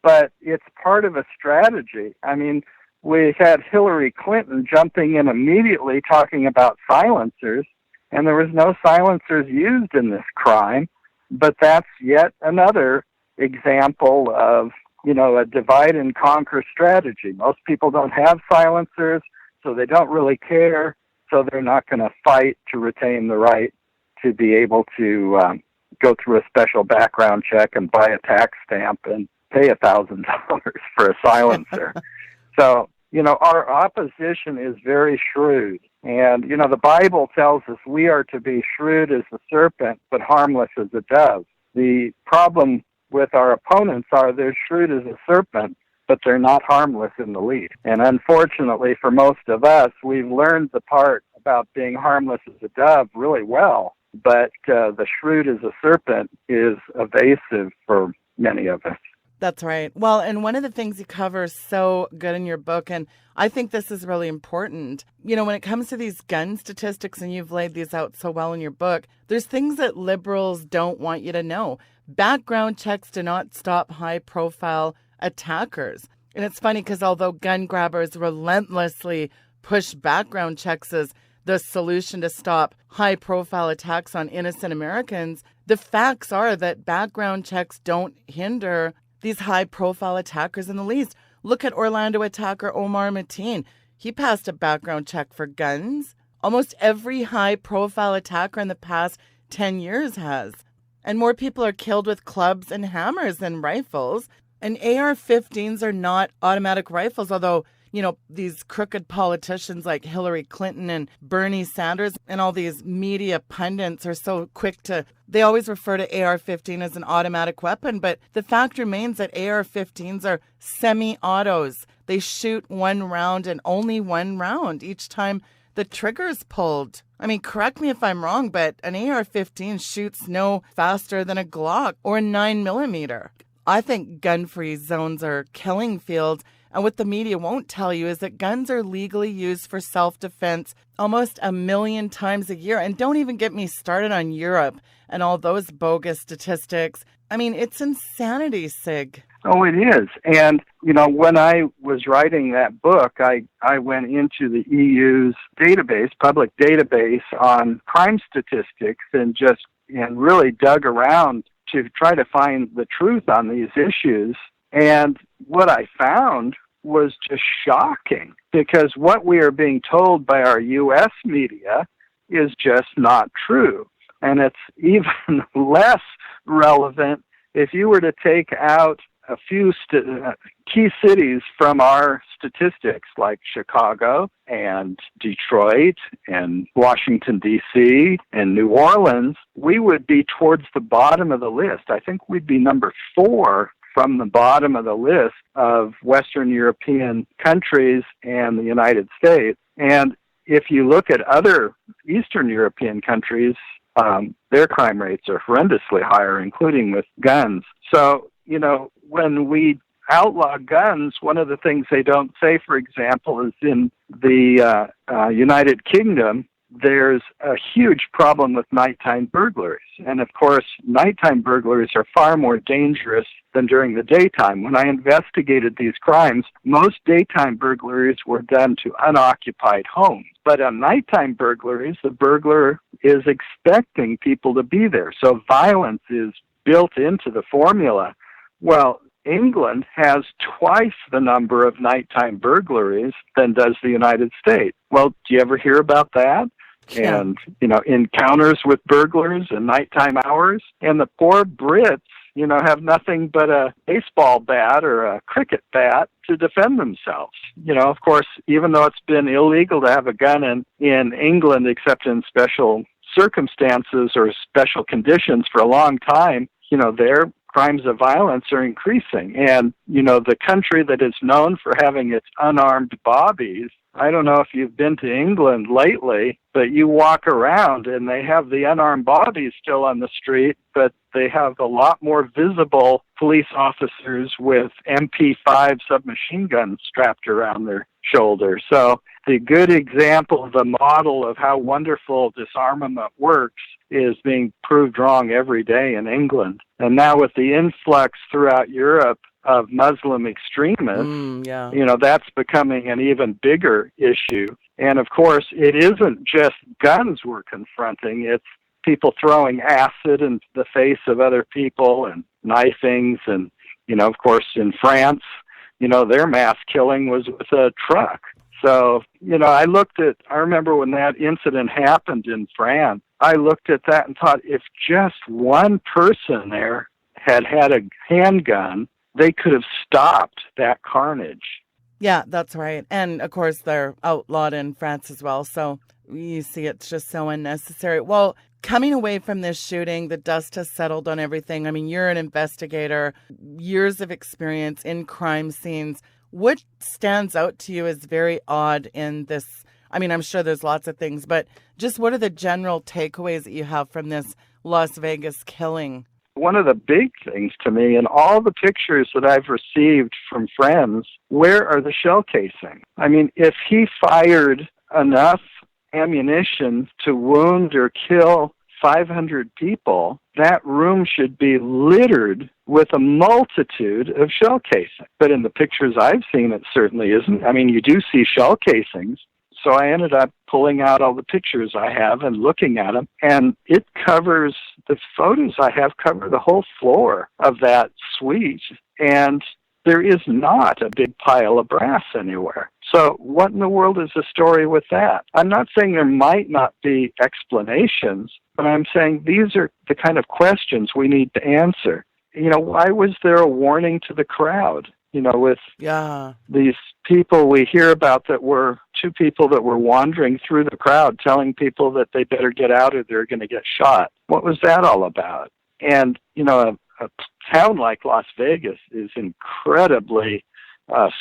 but it's part of a strategy. I mean, we had Hillary Clinton jumping in immediately talking about silencers, and there was no silencers used in this crime, but that's yet another example of, you know, a divide and conquer strategy. Most people don't have silencers, so they don't really care, so they're not going to fight to retain the right to be able to go through a special background check and buy a tax stamp and pay $1,000 for a silencer. So, you know, our opposition is very shrewd. And, you know, the Bible tells us we are to be shrewd as the serpent, but harmless as a dove. The problem with our opponents are they're shrewd as a serpent, but they're not harmless in the least. And unfortunately for most of us, we've learned the part about being harmless as a dove really well, but the shrewd as a serpent is evasive for many of us. That's right. Well, and one of the things you cover so good in your book, and I think this is really important, you know, when it comes to these gun statistics, and you've laid these out so well in your book, there's things that liberals don't want you to know. Background checks do not stop high-profile attackers. And it's funny because although gun grabbers relentlessly push background checks as the solution to stop high-profile attacks on innocent Americans, the facts are that background checks don't hinder these high-profile attackers in the least. Look at Orlando attacker Omar Mateen. He passed a background check for guns. Almost every high-profile attacker in the past 10 years has. And more people are killed with clubs and hammers than rifles. And AR-15s are not automatic rifles, although, you know, these crooked politicians like Hillary Clinton and Bernie Sanders and all these media pundits are so quick to, they always refer to AR-15 as an automatic weapon, but the fact remains that AR-15s are semi-autos. They shoot one round and only one round each time the trigger's pulled. I mean, correct me if I'm wrong, but an AR-15 shoots no faster than a Glock or a 9mm. I think gun-free zones are killing fields. And what the media won't tell you is that guns are legally used for self-defense almost 1 million times a year. And don't even get me started on Europe and all those bogus statistics. I mean, it's insanity, Sig. Oh, it is. And, you know, when I was writing that book, I went into the EU's database, public database on crime statistics and really dug around to try to find the truth on these issues. And what I found was just shocking, because what we are being told by our U.S. media is just not true. And it's even less relevant if you were to take out a few key cities from our statistics, like Chicago and Detroit and Washington, D.C. and New Orleans. We would be towards the bottom of the list. I think we'd be number 4 from the bottom of the list of Western European countries and the United States. And if you look at other Eastern European countries, their crime rates are horrendously higher, including with guns. So, when we outlaw guns, one of the things they don't say, for example, is in the United Kingdom, there's a huge problem with nighttime burglaries. And of course, nighttime burglaries are far more dangerous than during the daytime. When I investigated these crimes, most daytime burglaries were done to unoccupied homes. But on nighttime burglaries, the burglar is expecting people to be there. So violence is built into the formula. Well, England has twice the number of nighttime burglaries than does the United States. Well, do you ever hear about that? Yeah. And, encounters with burglars in nighttime hours. And the poor Brits, have nothing but a baseball bat or a cricket bat to defend themselves. Of course, even though it's been illegal to have a gun in England, except in special circumstances or special conditions for a long time, their crimes of violence are increasing. And, the country that is known for having its unarmed bobbies, I don't know if you've been to England lately, but you walk around and they have the unarmed bobbies still on the street, but they have a lot more visible police officers with MP5 submachine guns strapped around their shoulders. So the good example of the model of how wonderful disarmament works is being proved wrong every day in England. And now with the influx throughout Europe of Muslim extremists, that's becoming an even bigger issue. And of course, it isn't just guns we're confronting. It's people throwing acid in the face of other people and knifings. And, of course, in France, their mass killing was with a truck. So, I remember when that incident happened in France, I looked at that and thought, if just one person there had a handgun, they could have stopped that carnage. Yeah, that's right. And of course, they're outlawed in France as well. So you see, it's just so unnecessary. Well, coming away from this shooting, the dust has settled on everything. I mean, you're an investigator, years of experience in crime scenes. What stands out to you as very odd in this? I mean, I'm sure there's lots of things, but just what are the general takeaways that you have from this Las Vegas killing? One of the big things to me, in all the pictures that I've received from friends, where are the shell casings? I mean, if he fired enough ammunition to wound or kill 500 people, that room should be littered with a multitude of shell casings. But in the pictures I've seen, it certainly isn't. I mean, you do see shell casings. So I ended up pulling out all the pictures I have and looking at them, and the photos I have cover the whole floor of that suite, and there is not a big pile of brass anywhere. So what in the world is the story with that? I'm not saying there might not be explanations, but I'm saying these are the kind of questions we need to answer. Why was there a warning to the crowd? With these people we hear about that were two people that were wandering through the crowd telling people that they better get out or they're going to get shot. What was that all about? And, a town like Las Vegas is incredibly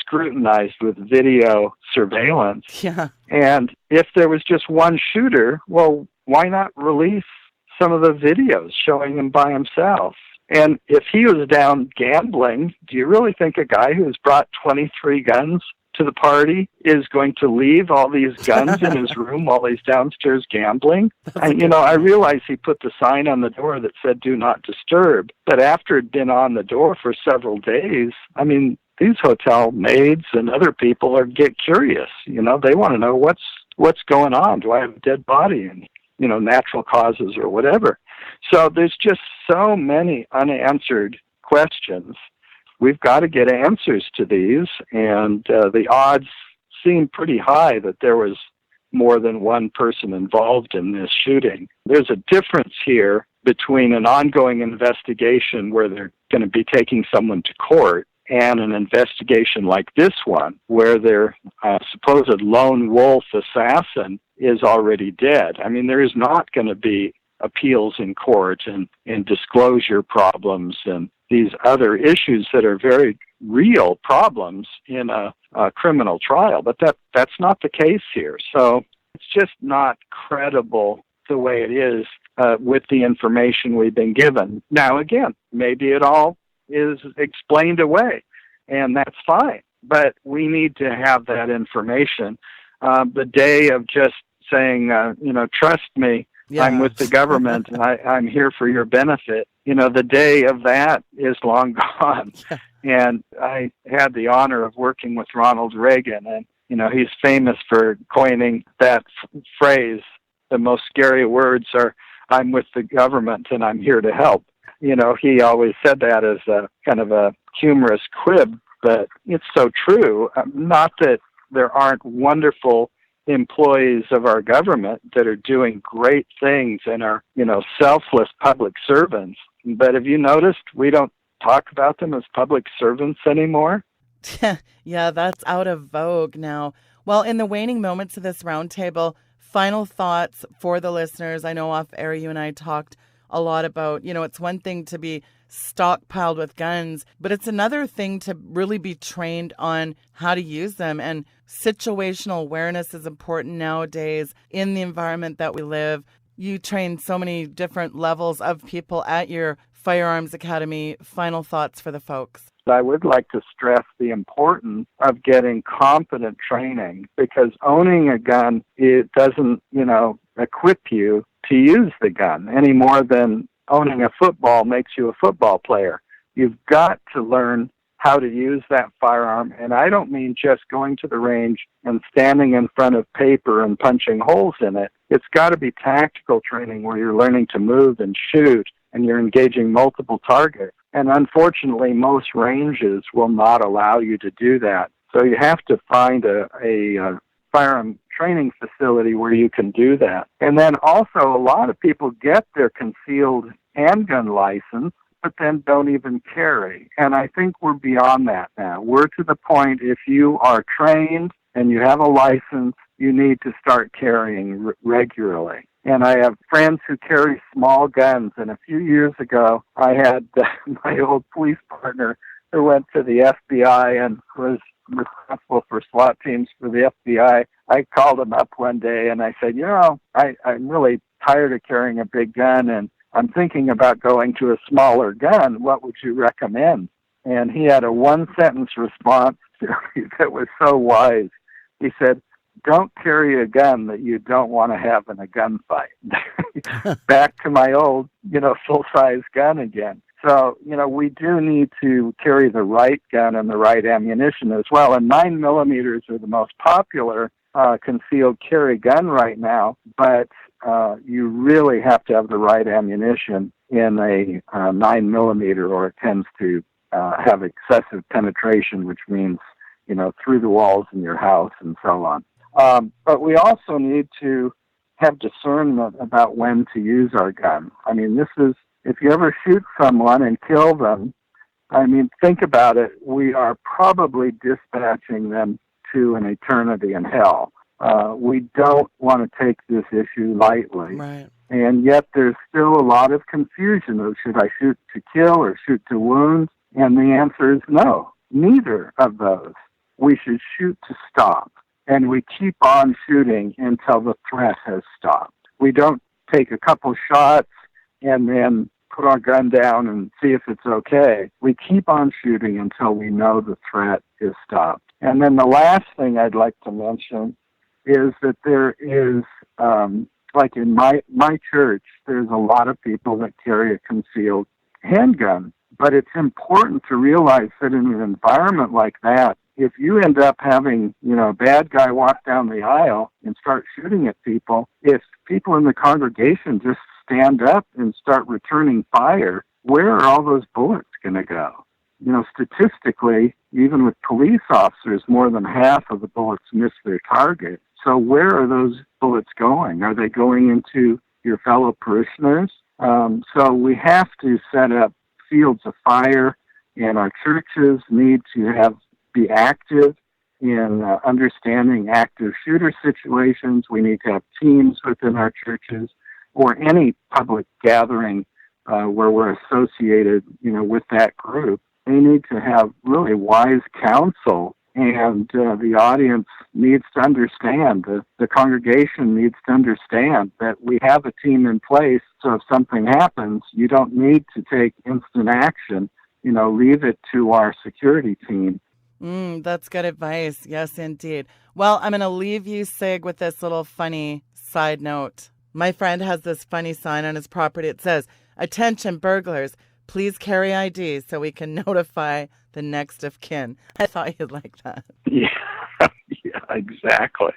scrutinized with video surveillance. Yeah. And if there was just one shooter, well, why not release some of the videos showing him by himself? And if he was down gambling, do you really think a guy who's brought 23 guns to the party is going to leave all these guns in his room while he's downstairs gambling? And, I realize he put the sign on the door that said, "Do not disturb." But after it'd been on the door for several days, I mean, these hotel maids and other people get curious. They want to know what's going on. Do I have a dead body? And, natural causes or whatever. So there's just so many unanswered questions. We've got to get answers to these, and the odds seem pretty high that there was more than one person involved in this shooting. There's a difference here between an ongoing investigation where they're going to be taking someone to court and an investigation like this one, where their supposed lone wolf assassin is already dead. I mean, there is not going to be appeals in court and disclosure problems and these other issues that are very real problems in a criminal trial. But that's not the case here. So it's just not credible the way it is. with the information we've been given. Now, again, maybe it all is explained away, and that's fine. But we need to have that information. The day of just saying, trust me, yeah. I'm with the government, and I'm here for your benefit. The day of that is long gone. Yeah. And I had the honor of working with Ronald Reagan, and, he's famous for coining that phrase. The most scary words are, I'm with the government and I'm here to help. He always said that as a kind of a humorous quib, but it's so true. Not that there aren't wonderful employees of our government that are doing great things and are, selfless public servants. But have you noticed we don't talk about them as public servants anymore? Yeah, that's out of vogue now. Well, in the waning moments of this roundtable, final thoughts for the listeners. I know off air you and I talked a lot about, it's one thing to be stockpiled with guns, but it's another thing to really be trained on how to use them. And situational awareness is important nowadays in the environment that we live. You train so many different levels of people at your Firearms Academy. Final thoughts for the folks. I would like to stress the importance of getting competent training, because owning a gun, it doesn't, equip you to use the gun any more than owning a football makes you a football player. You've got to learn how to use that firearm, and I don't mean just going to the range and standing in front of paper and punching holes in it. It's got to be tactical training where you're learning to move and shoot, and you're engaging multiple targets. And unfortunately, most ranges will not allow you to do that. So you have to find a firearm training facility where you can do that. And then also, a lot of people get their concealed handgun license, but then don't even carry. And I think we're beyond that now. We're to the point, if you are trained and you have a license, you need to start carrying regularly. And I have friends who carry small guns. And a few years ago, I had my old police partner who went to the FBI and was responsible for SWAT teams for the FBI. I called him up one day and I said, I'm really tired of carrying a big gun, and I'm thinking about going to a smaller gun. What would you recommend? And he had a one-sentence response that was so wise. He said, don't carry a gun that you don't want to have in a gunfight. Back to my old, full-size gun again. So, we do need to carry the right gun and the right ammunition as well. And 9mm are the most popular concealed carry gun right now, but you really have to have the right ammunition in a 9mm, or it tends to have excessive penetration, which means, through the walls in your house and so on. But we also need to have discernment about when to use our gun. I mean, if you ever shoot someone and kill them, think about it. We are probably dispatching them to an eternity in hell. We don't want to take this issue lightly. Right. And yet there's still a lot of confusion of, should I shoot to kill or shoot to wound? And the answer is no, neither of those. We should shoot to stop. And we keep on shooting until the threat has stopped. We don't take a couple shots and then put our gun down and see if it's okay. We keep on shooting until we know the threat is stopped. And then the last thing I'd like to mention is that there is, like in my church, there's a lot of people that carry a concealed handgun. But it's important to realize that in an environment like that, if you end up having, a bad guy walk down the aisle and start shooting at people, if people in the congregation just stand up and start returning fire, where are all those bullets going to go? Statistically, even with police officers, more than half of the bullets miss their target. So where are those bullets going? Are they going into your fellow parishioners? So we have to set up fields of fire, and our churches need to be active in understanding active shooter situations. We need to have teams within our churches or any public gathering where we're associated, with that group. They need to have really wise counsel And the audience needs to understand, the congregation needs to understand that we have a team in place, so if something happens, you don't need to take instant action. Leave it to our security team. That's good advice. Yes, indeed. Well, I'm going to leave you, Sig, with this little funny side note. My friend has this funny sign on his property. It says, "Attention burglars, please carry ID so we can notify the next of kin." I thought you'd like that. Yeah, yeah, exactly.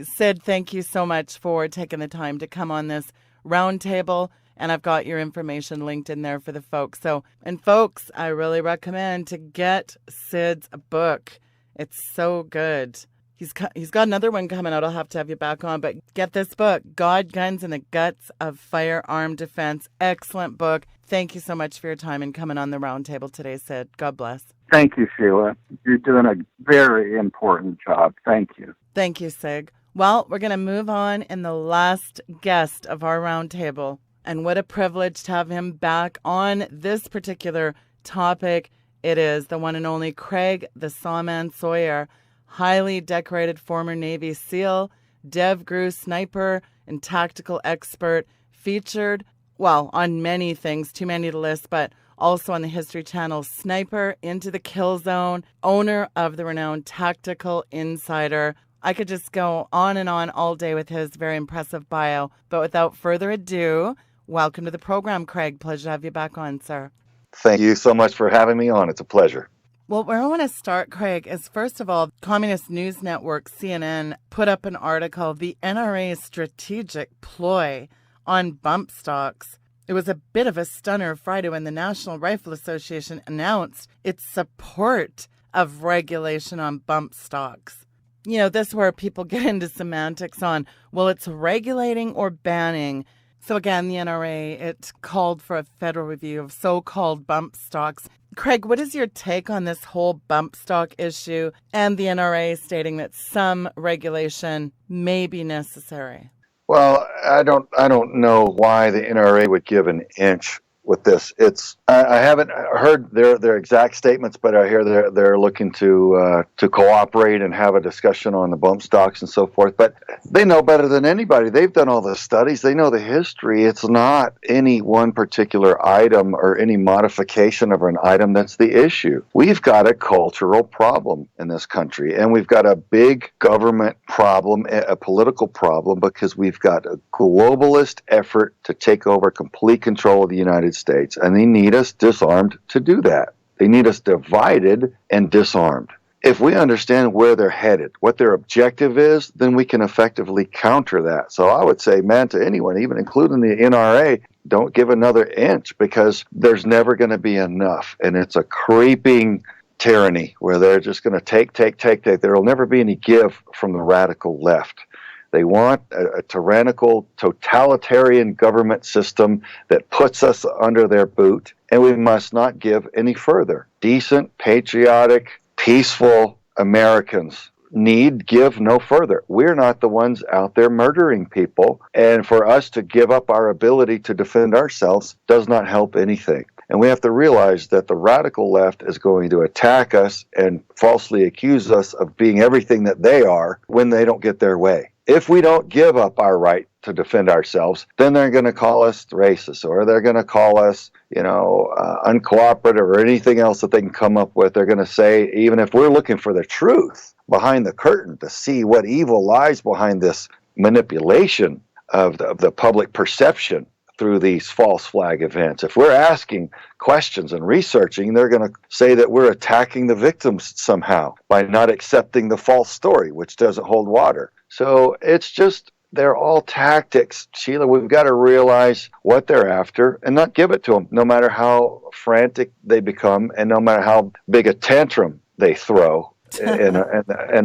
Sid, thank you so much for taking the time to come on this roundtable. And I've got your information linked in there for the folks. And folks, I really recommend to get Sid's book. It's so good. He's got another one coming out. I'll have to have you back on. But get this book, God, Guns, and the Guts of Firearm Defense. Excellent book. Thank you so much for your time and coming on the roundtable today, Sid. God bless. Thank you, Sheila. You're doing a very important job. Thank you. Thank you, Sig. Well, we're going to move on in the last guest of our roundtable. And what a privilege to have him back on this particular topic. It is the one and only Craig the Sawman Sawyer, highly decorated former Navy SEAL, DEVGRU sniper, and tactical expert, featured, on many things, too many to list, but also on the History Channel Sniper, Into the Kill Zone, owner of the renowned Tactical Insider. I could just go on and on all day with his very impressive bio, but without further ado, welcome to the program, Craig. Pleasure to have you back on, sir. Thank you so much for having me on. It's a pleasure. Well, where I want to start, Craig, is first of all, Communist News Network, CNN, put up an article, The NRA's Strategic Ploy on Bump Stocks. It was a bit of a stunner Friday when the National Rifle Association announced its support of regulation on bump stocks. This is where people get into semantics on, well, it's regulating or banning. So again, the NRA, it called for a federal review of so-called bump stocks. Craig, what is your take on this whole bump stock issue and the NRA stating that some regulation may be necessary? Well, I don't know why the NRA would give an inch with this. I haven't heard their exact statements, but I hear they're looking to cooperate and have a discussion on the bump stocks and so forth. But they know better than anybody. They've done all the studies. They know the history. It's not any one particular item or any modification of an item that's the issue. We've got a cultural problem in this country, and we've got a big government problem, a political problem, because we've got a globalist effort to take over complete control of the United States, and they need us disarmed to do that. They need us divided and disarmed. If we understand where they're headed, what their objective is, then we can effectively counter that. So I would say, man, to anyone, even including the NRA, don't give another inch, because there's never going to be enough. And it's a creeping tyranny where they're just going to take. There will never be any give from the radical left. They want a tyrannical, totalitarian government system that puts us under their boot, and we must not give any further. Decent, patriotic, peaceful Americans give no further. We're not the ones out there murdering people, and for us to give up our ability to defend ourselves does not help anything. And we have to realize that the radical left is going to attack us and falsely accuse us of being everything that they are when they don't get their way. If we don't give up our right to defend ourselves, then they're going to call us racist, or they're going to call us, uncooperative, or anything else that they can come up with. They're going to say, even if we're looking for the truth behind the curtain to see what evil lies behind this manipulation of the public perception through these false flag events, if we're asking questions and researching, they're going to say that we're attacking the victims somehow by not accepting the false story, which doesn't hold water. So it's just, they're all tactics, Sheila. We've got to realize what they're after and not give it to them, no matter how frantic they become and no matter how big a tantrum they throw in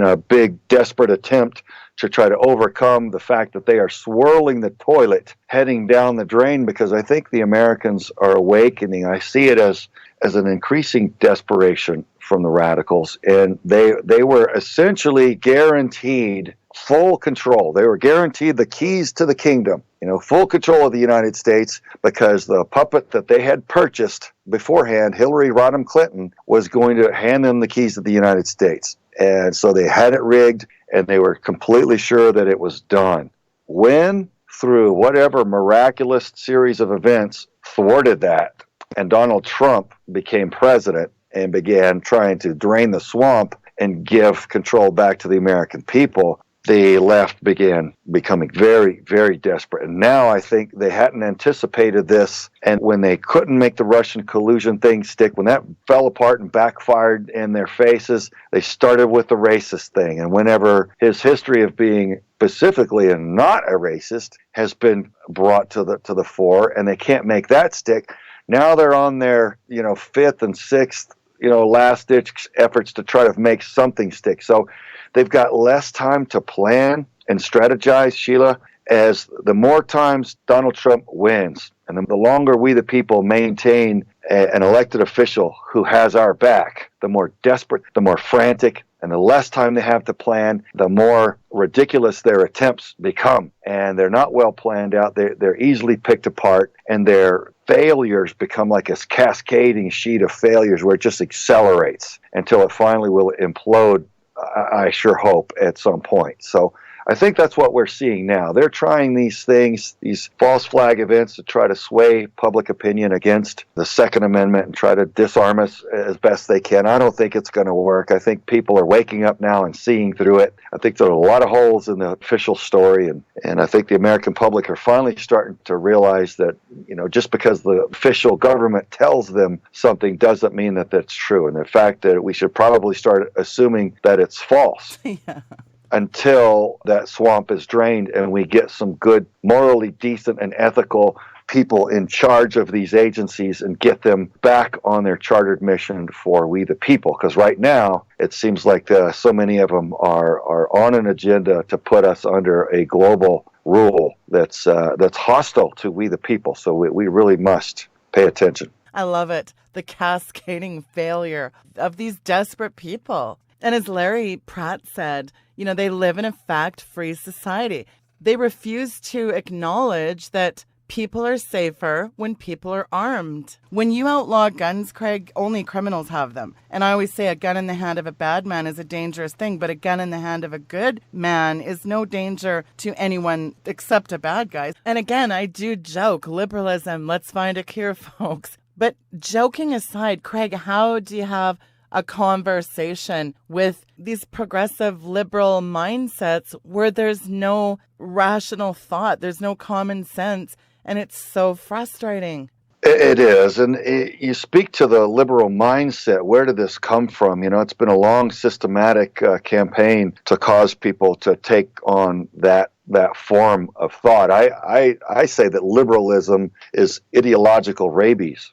a big, desperate attempt to try to overcome the fact that they are swirling the toilet, heading down the drain, because I think the Americans are awakening. I see it as an increasing desperation from the radicals, and they were essentially guaranteed full control. They were guaranteed the keys to the kingdom, full control of the United States, because the puppet that they had purchased beforehand, Hillary Rodham Clinton, was going to hand them the keys to the United States. And so they had it rigged, and they were completely sure that it was done. When, through whatever miraculous series of events, thwarted that, and Donald Trump became president and began trying to drain the swamp and give control back to the American people, the left began becoming very, very desperate. And now I think they hadn't anticipated this. And when they couldn't make the Russian collusion thing stick, when that fell apart and backfired in their faces, they started with the racist thing. And whenever his history of being specifically and not a racist has been brought to the fore, and they can't make that stick, now they're on their, fifth and sixth, last-ditch efforts to try to make something stick. So they've got less time to plan and strategize, Sheila, as the more times Donald Trump wins, and the longer we the people maintain an elected official who has our back, the more desperate, the more frantic, and the less time they have to plan, the more ridiculous their attempts become. And they're not well planned out. They're easily picked apart, and their failures become like a cascading sheet of failures where it just accelerates until it finally will implode, I sure hope, at some point. So I think that's what we're seeing now. They're trying these things, these false flag events, to try to sway public opinion against the Second Amendment and try to disarm us as best they can. I don't think it's going to work. I think people are waking up now and seeing through it. I think there are a lot of holes in the official story, and I think the American public are finally starting to realize that, just because the official government tells them something doesn't mean that that's true. And the fact that we should probably start assuming that it's false. Yeah. Until that swamp is drained and we get some good, morally decent and ethical people in charge of these agencies and get them back on their chartered mission for we the people. Because right now, it seems like so many of them are on an agenda to put us under a global rule that's hostile to we the people. So we really must pay attention. I love it. The cascading failure of these desperate people. And as Larry Pratt said, they live in a fact-free society. They refuse to acknowledge that people are safer when people are armed. When you outlaw guns, Craig, only criminals have them. And I always say a gun in the hand of a bad man is a dangerous thing, but a gun in the hand of a good man is no danger to anyone except a bad guy. And again, I do joke, liberalism, let's find a cure, folks. But joking aside, Craig, how do you have a conversation with these progressive liberal mindsets where there's no rational thought, there's no common sense, and it's so frustrating? It is. And you speak to the liberal mindset. Where did this come from? It's been a long, systematic campaign to cause people to take on that form of thought. I say that liberalism is ideological rabies.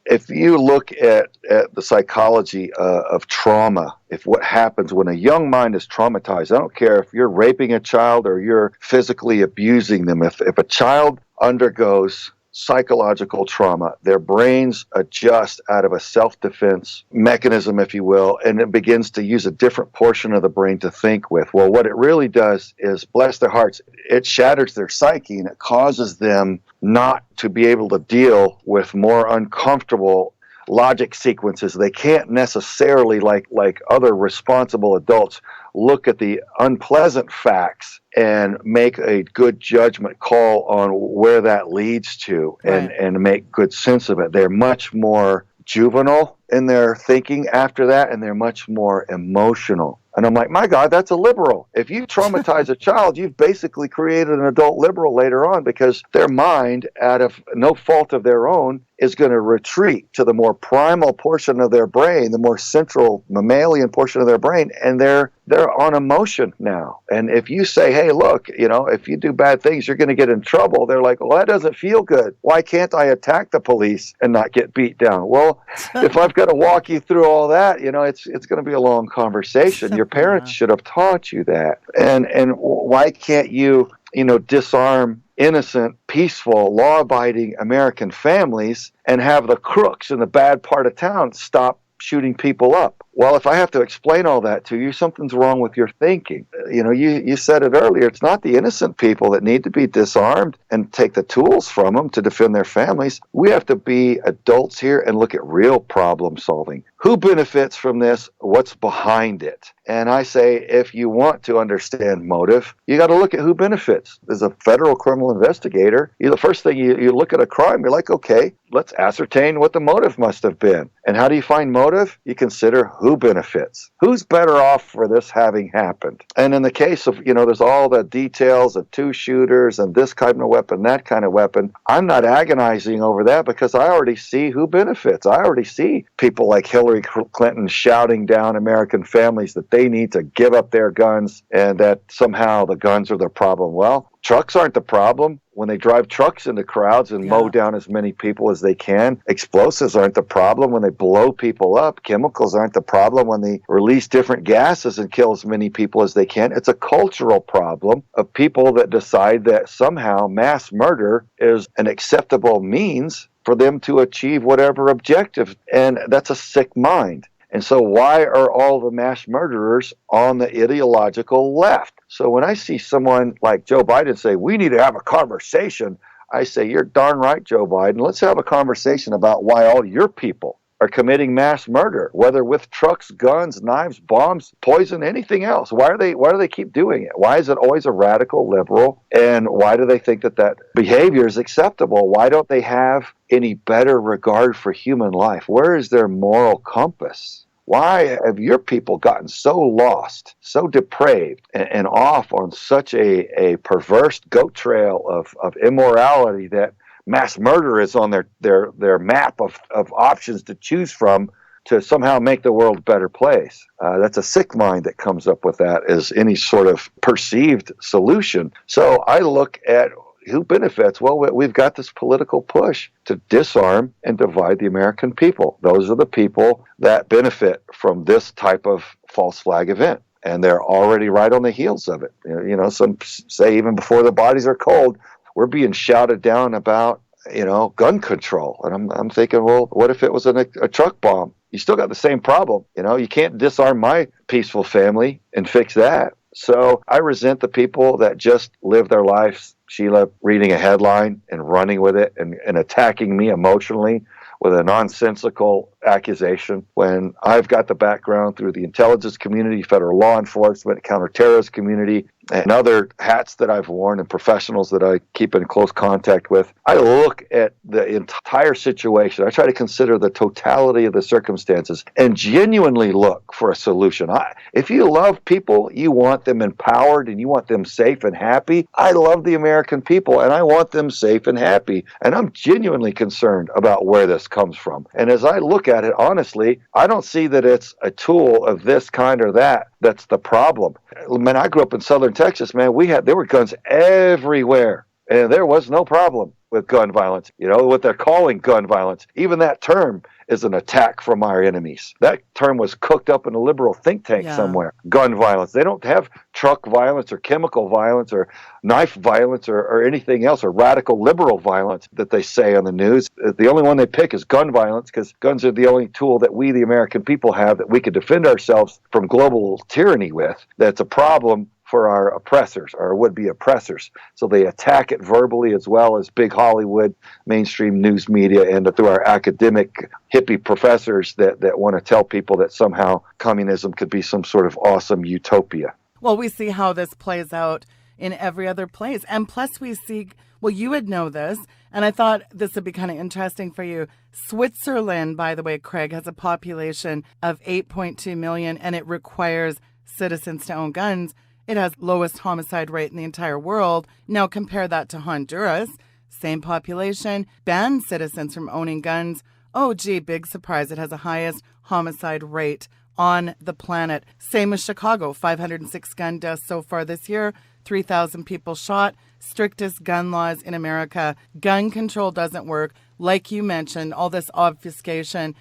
If you look at the psychology of trauma, if what happens when a young mind is traumatized, I don't care if you're raping a child or you're physically abusing them, if a child undergoes psychological trauma, their brains adjust out of a self-defense mechanism, if you will, and it begins to use a different portion of the brain to think with. Well, what it really does is, bless their hearts, it shatters their psyche and it causes them not to be able to deal with more uncomfortable logic sequences. They can't necessarily, like other responsible adults, look at the unpleasant facts and make a good judgment call on where that leads to, and make good sense of it. They're much more juvenile in their thinking after that, and they're much more emotional. And I'm like, my God, that's a liberal. If you traumatize a child, you've basically created an adult liberal later on, because their mind, out of no fault of their own, is going to retreat to the more primal portion of their brain, the more central mammalian portion of their brain, and they're on emotion now. And if you say, hey, look, if you do bad things, you're going to get in trouble, they're like, well, that doesn't feel good. Why can't I attack the police and not get beat down? Well, if I've got to walk you through all that, it's going to be a long conversation. Your parents should have taught you that. And why can't you, disarm innocent, peaceful, law-abiding American families and have the crooks in the bad part of town stop shooting people up? Well, if I have to explain all that to you, something's wrong with your thinking. You said it earlier. It's not the innocent people that need to be disarmed and take the tools from them to defend their families. We have to be adults here and look at real problem solving. Who benefits from this? What's behind it? And I say, if you want to understand motive, you got to look at who benefits. As a federal criminal investigator, the first thing you look at a crime, you're like, okay, let's ascertain what the motive must have been. And how do you find motive? You consider who benefits. Who's better off for this having happened? And in the case of, there's all the details of 2 shooters and this kind of weapon, that kind of weapon. I'm not agonizing over that because I already see who benefits. I already see people like Hillary Clinton shouting down American families that they need to give up their guns and that somehow the guns are the problem. Well, trucks aren't the problem. When they drive trucks into crowds and mow down as many people as they can, explosives aren't the problem when they blow people up. Chemicals aren't the problem when they release different gases and kill as many people as they can. It's a cultural problem of people that decide that somehow mass murder is an acceptable means for them to achieve whatever objective. And that's a sick mind. And so why are all the mass murderers on the ideological left? So when I see someone like Joe Biden say, we need to have a conversation, I say, you're darn right, Joe Biden. Let's have a conversation about why all your people are committing mass murder, whether with trucks, guns, knives, bombs, poison, anything else. Why do they keep doing it? Why is it always a radical liberal? And why do they think that behavior is acceptable? Why don't they have any better regard for human life? Where is their moral compass? Why have your people gotten so lost, so depraved, and off on such a perverse goat trail of immorality that mass murder is on their map of options to choose from to somehow make the world a better place? That's a sick mind that comes up with that as any sort of perceived solution. So I look at who benefits. Well, we've got this political push to disarm and divide the American people. Those are the people that benefit from this type of false flag event. And they're already right on the heels of it. Some say even before the bodies are cold, we're being shouted down about, gun control. And I'm thinking, well, what if it was a truck bomb? You still got the same problem. You can't disarm my peaceful family and fix that. So I resent the people that just live their lives, Sheila, reading a headline and running with it and attacking me emotionally with a nonsensical accusation when I've got the background through the intelligence community, federal law enforcement, counterterrorist community, and other hats that I've worn and professionals that I keep in close contact with. I look at the entire situation. I try to consider the totality of the circumstances and genuinely look for a solution. If you love people, you want them empowered and you want them safe and happy. I love the American people and I want them safe and happy. And I'm genuinely concerned about where this comes from. And as I look at it, honestly, I don't see that it's a tool of this kind or that that's the problem. Man, I grew up in southern Texas, man. There were guns everywhere, and there was no problem with gun violence. What they're calling gun violence, even that term is an attack from our enemies. That term was cooked up in a liberal think tank somewhere. Gun violence. They don't have truck violence or chemical violence or knife violence or anything else or radical liberal violence that they say on the news. The only one they pick is gun violence because guns are the only tool that we, the American people, have that we could defend ourselves from global tyranny with. That's a problem for our oppressors, our would-be oppressors. So they attack it verbally as well as big Hollywood, mainstream news media, and through our academic hippie professors that want to tell people that somehow communism could be some sort of awesome utopia. Well, we see how this plays out in every other place. And plus we see, well, you would know this, and I thought this would be kind of interesting for you. Switzerland, by the way, Craig, has a population of 8.2 million, and it requires citizens to own guns. It has lowest homicide rate in the entire world. Now compare that to Honduras. Same population, bans citizens from owning guns. Oh, gee, big surprise. It has the highest homicide rate on the planet. Same with Chicago, 506 gun deaths so far this year, 3,000 people shot. Strictest gun laws in America. Gun control doesn't work. Like you mentioned, all this obfuscation.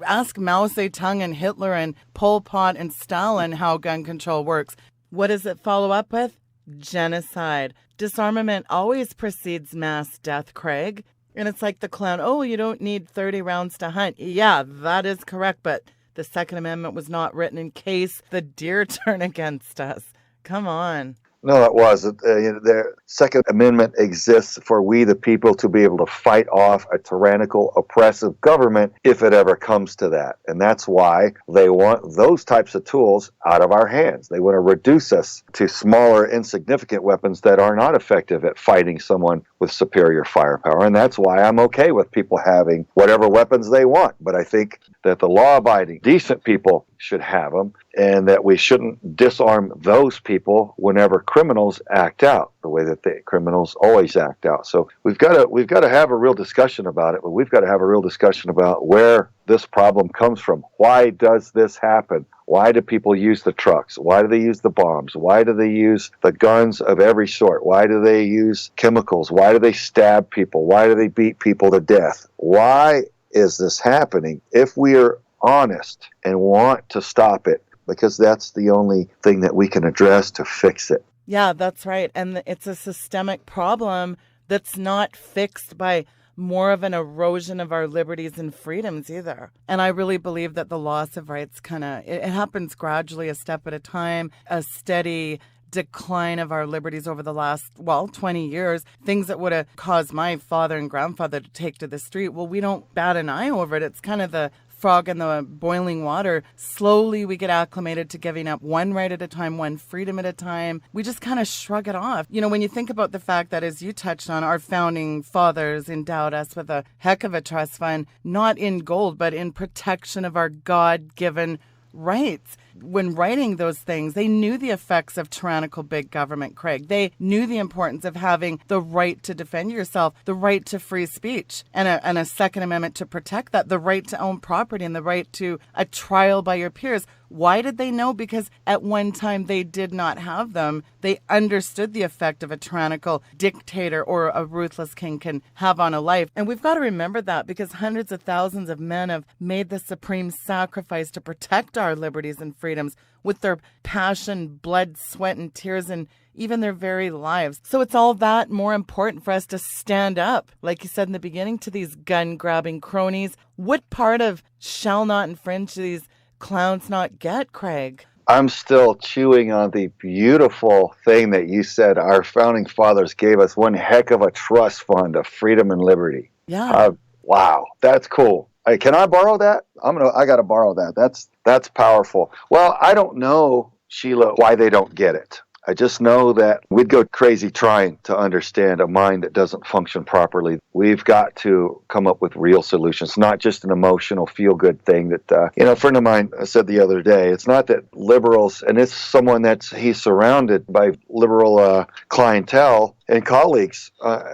Ask Mao Zedong and Hitler and Pol Pot and Stalin how gun control works. What does it follow up with? Genocide. Disarmament always precedes mass death, Craig. And it's like the clown, oh, you don't need 30 rounds to hunt. Yeah, that is correct, but the Second Amendment was not written in case the deer turn against us. Come on. No, it wasn't. The Second Amendment exists for we, the people, to be able to fight off a tyrannical, oppressive government if it ever comes to that. And that's why they want those types of tools out of our hands. They want to reduce us to smaller, insignificant weapons that are not effective at fighting someone with superior firepower. And that's why I'm okay with people having whatever weapons they want. But I think that the law-abiding, decent people should have them, and that we shouldn't disarm those people whenever criminals act out the way that the criminals always act out. So we've got to have a real discussion about it, but we've got to have a real discussion about where this problem comes from. Why does this happen? Why do people use the trucks? Why do they use the bombs? Why do they use the guns of every sort? Why do they use chemicals? Why do they stab people? Why do they beat people to death? Why is this happening? If we are honest and want to stop it, because that's the only thing that we can address to fix it. Yeah, that's right. And it's a systemic problem that's not fixed by more of an erosion of our liberties and freedoms either. And I really believe that the loss of rights it happens gradually, a step at a time, a steady decline of our liberties over the last, 20 years, things that would have caused my father and grandfather to take to the street. Well, we don't bat an eye over it. It's kind of the frog in the boiling water. Slowly we get acclimated to giving up one right at a time, one freedom at a time. We just kind of shrug it off. You know, when you think about the fact that, as you touched on, our founding fathers endowed us with a heck of a trust fund, not in gold, but in protection of our God-given rights. When writing those things, they knew the effects of tyrannical big government, Craig. They knew the importance of having the right to defend yourself, the right to free speech, and a Second Amendment to protect that, the right to own property and the right to a trial by your peers. Why did they know? Because at one time they did not have them. They understood the effect of a tyrannical dictator or a ruthless king can have on a life. And we've got to remember that, because hundreds of thousands of men have made the supreme sacrifice to protect our liberties and freedoms with their passion, blood, sweat, and tears, and even their very lives. So it's all that more important for us to stand up, like you said in the beginning, to these gun-grabbing cronies. What part of shall not infringe these clowns not get, Craig? I'm still chewing on the beautiful thing that you said. Our founding fathers gave us one heck of a trust fund of freedom and liberty. Yeah. Wow, that's cool. Hey, can I borrow that? I got to borrow that. That's powerful. Well, I don't know, Sheila, why they don't get it. I just know that we'd go crazy trying to understand a mind that doesn't function properly. We've got to come up with real solutions, not just an emotional feel-good thing that, a friend of mine said the other day, it's not that liberals, and it's someone he's surrounded by liberal clientele and colleagues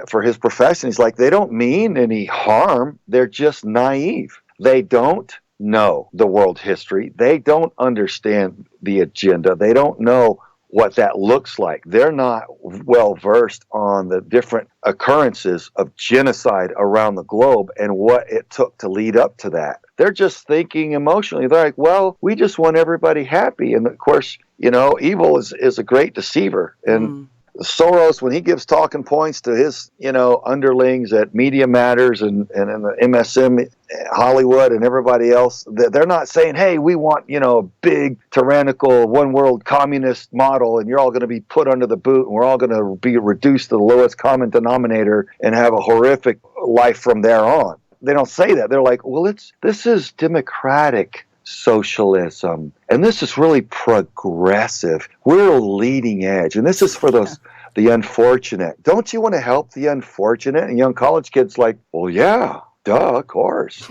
for his profession. He's like, they don't mean any harm. They're just naive. They don't know the world history. They don't understand the agenda. They don't know what that looks like. They're not well versed on the different occurrences of genocide around the globe and what it took to lead up to that. They're just thinking emotionally. They're like, well, we just want everybody happy. And of course, evil is a great deceiver. And Soros, when he gives talking points to his, underlings at Media Matters and in the MSM, Hollywood and everybody else, they're not saying, hey, we want, a big tyrannical one world communist model and you're all going to be put under the boot and we're all going to be reduced to the lowest common denominator and have a horrific life from there on. They don't say that. They're like, well, this is democratic socialism, and this is really progressive. We're leading edge, and this is for the unfortunate. Don't you want to help the unfortunate? And young college kids like, well, yeah, duh, of course.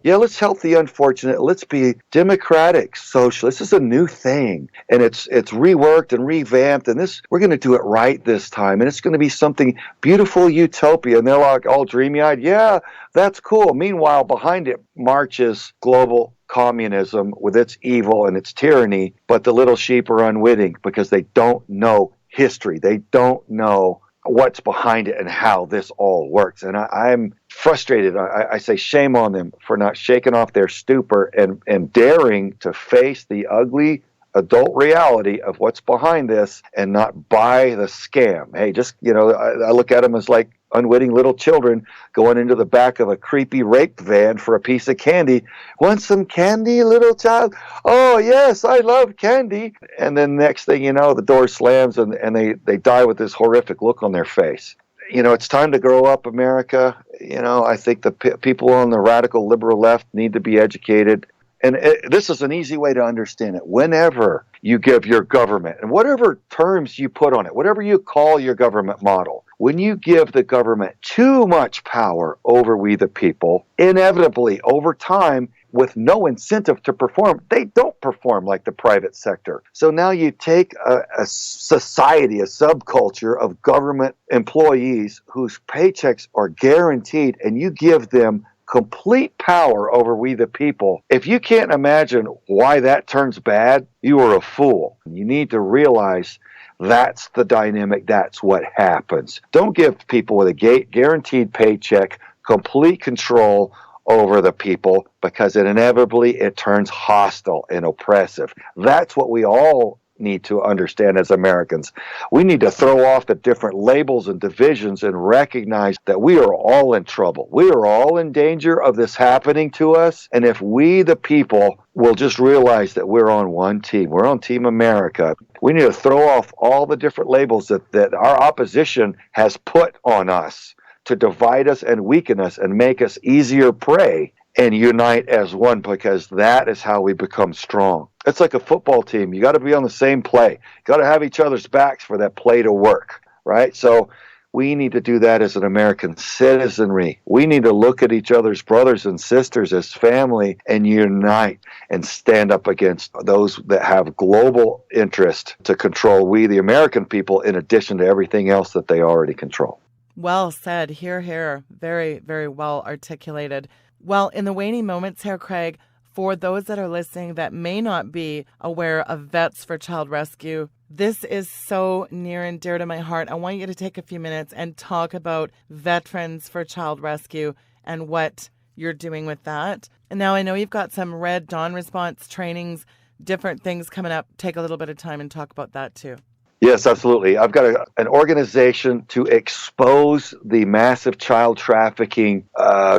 Yeah, let's help the unfortunate. Let's be democratic socialist. This is a new thing, and it's reworked and revamped, and we're going to do it right this time, and it's going to be something beautiful, utopia. And they're like all dreamy-eyed. Yeah, that's cool. Meanwhile, behind it marches global communism with its evil and its tyranny, but the little sheep are unwitting because they don't know history. They don't know what's behind it and how this all works. And I'm frustrated. I say shame on them for not shaking off their stupor and daring to face the ugly adult reality of what's behind this and not buy the scam. Hey, just, I look at them as like unwitting little children going into the back of a creepy rape van for a piece of candy. Want some candy, little child? Oh, yes, I love candy. And then next thing you know, the door slams and they die with this horrific look on their face. It's time to grow up, America. I think the people on the radical liberal left need to be educated. And this is an easy way to understand it. Whenever you give your government, and whatever terms you put on it, whatever you call your government model, when you give the government too much power over we the people, inevitably over time, with no incentive to perform, they don't perform like the private sector. So now you take a society, a subculture of government employees whose paychecks are guaranteed, and you give them complete power over we the people. If you can't imagine why that turns bad, you are a fool. You need to realize that's the dynamic. That's what happens. Don't give people with a guaranteed paycheck complete control over the people, because inevitably it turns hostile and oppressive. That's what we all need to understand as Americans. We need to throw off the different labels and divisions and recognize that we are all in trouble. We are all in danger of this happening to us. And if we, the people, will just realize that we're on one team, we're on Team America, we need to throw off all the different labels that our opposition has put on us to divide us and weaken us and make us easier prey, and unite as one, because that is how we become strong. It's like a football team. You got to be on the same play. You got to have each other's backs for that play to work, right? So we need to do that as an American citizenry. We need to look at each other's brothers and sisters as family and unite and stand up against those that have global interest to control we, the American people, in addition to everything else that they already control. Well said. Hear, hear. Very, very well articulated. Well, in the waning moments here, Craig, for those that are listening that may not be aware of Vets for Child Rescue, this is so near and dear to my heart. I want you to take a few minutes and talk about Veterans for Child Rescue and what you're doing with that. And now I know you've got some Red Dawn response trainings, different things coming up. Take a little bit of time and talk about that too. Yes, absolutely. I've got an organization to expose the massive child trafficking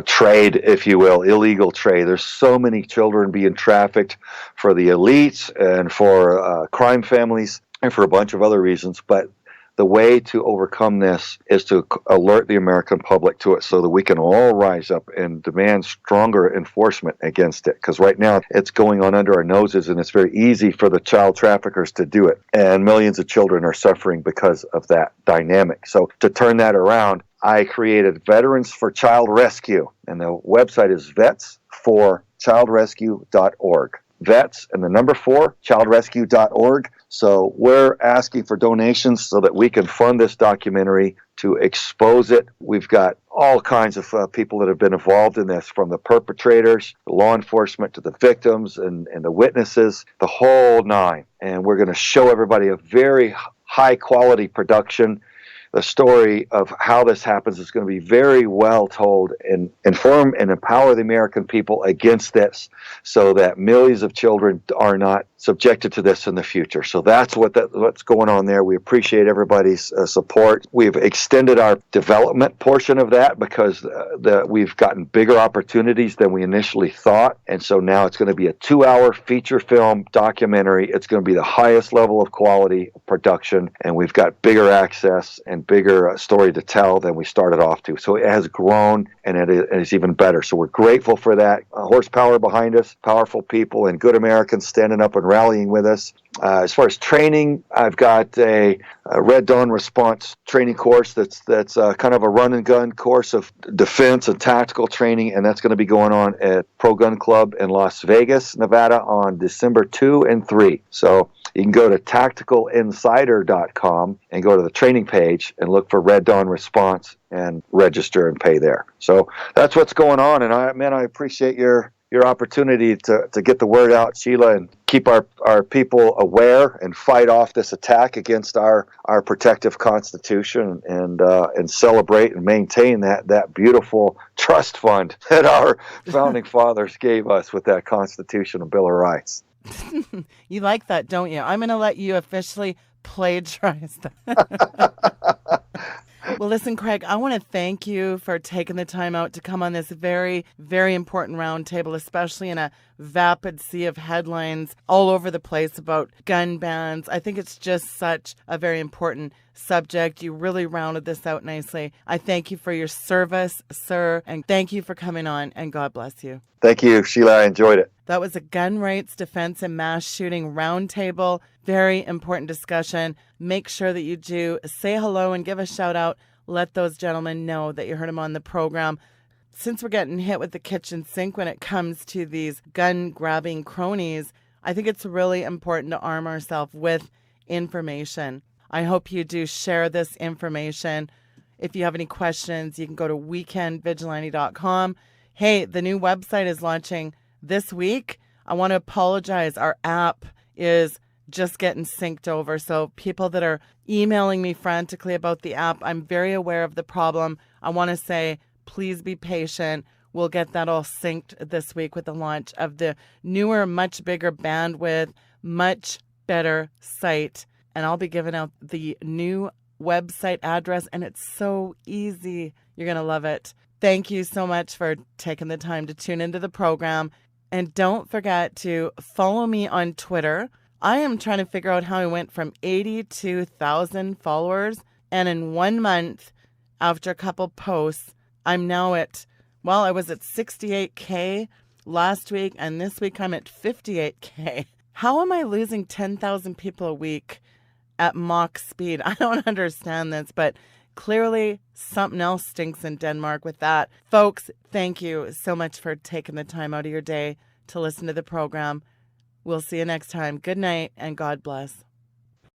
trade, if you will, illegal trade. There's so many children being trafficked for the elites and for crime families and for a bunch of other reasons. But the way to overcome this is to alert the American public to it so that we can all rise up and demand stronger enforcement against it. Because right now it's going on under our noses, and it's very easy for the child traffickers to do it. And millions of children are suffering because of that dynamic. So to turn that around, I created Veterans for Child Rescue. And the website is vetsforchildrescue.org. Vets and the number 4, childrescue.org. So we're asking for donations so that we can fund this documentary to expose it. We've got all kinds of people that have been involved in this, from the perpetrators, the law enforcement, to the victims and the witnesses, the whole nine. And we're going to show everybody a very high quality production. The story of how this happens is going to be very well told and inform and empower the American people against this, so that millions of children are not subjected to this in the future. So that's what's going on there. We appreciate everybody's support. We've extended our development portion of that because we've gotten bigger opportunities than we initially thought. And so now it's going to be a 2-hour feature film documentary. It's going to be the highest level of quality production, and we've got bigger access and bigger story to tell than we started off to. So it has grown, and it is even better. So we're grateful for that horsepower behind us, powerful people and good Americans standing up and rallying with us. As far as training, I've got a Red Dawn response training course that's kind of a run and gun course of defense and tactical training, and that's going to be going on at Pro Gun Club in Las Vegas, Nevada on December 2 and 3. So you can go to tacticalinsider.com and go to the training page and look for Red Dawn response and register and pay there. So that's what's going on, and I appreciate your opportunity to get the word out, Sheila, and keep our people aware and fight off this attack against our protective Constitution, and celebrate and maintain that beautiful trust fund that our founding fathers gave us with that Constitution and Bill of Rights. You like that, don't you? I'm going to let you officially plagiarize that. Well, listen, Craig, I want to thank you for taking the time out to come on this very, very important roundtable, especially in a vapid sea of headlines all over the place about gun bans. I think it's just such a very important subject. You really rounded this out nicely. I thank you for your service, sir, and thank you for coming on, and God bless you. Thank you, Sheila. I enjoyed it. That was a gun rights, defense, and mass shooting roundtable. Very important discussion. Make sure that you do say hello and give a shout out. Let those gentlemen know that you heard them on the program. Since we're getting hit with the kitchen sink when it comes to these gun-grabbing cronies, I think it's really important to arm ourselves with information. I hope you do share this information. If you have any questions, you can go to weekendvigilante.com. Hey, the new website is launching this week. I want to apologize. Our app is just getting synced over. So people that are emailing me frantically about the app, I'm very aware of the problem. I want to say, please be patient. We'll get that all synced this week with the launch of the newer, much bigger bandwidth, much better site. And I'll be giving out the new website address, and it's so easy. You're going to love it. Thank you so much for taking the time to tune into the program. And don't forget to follow me on Twitter. I am trying to figure out how I went from 82,000 followers, and in 1 month, after a couple posts, I'm now at, well, I was at 68K last week, and this week I'm at 58K. How am I losing 10,000 people a week at Mach speed? I don't understand this, but clearly something else stinks in Denmark with that. Folks, thank you so much for taking the time out of your day to listen to the program. We'll see you next time. Good night and God bless.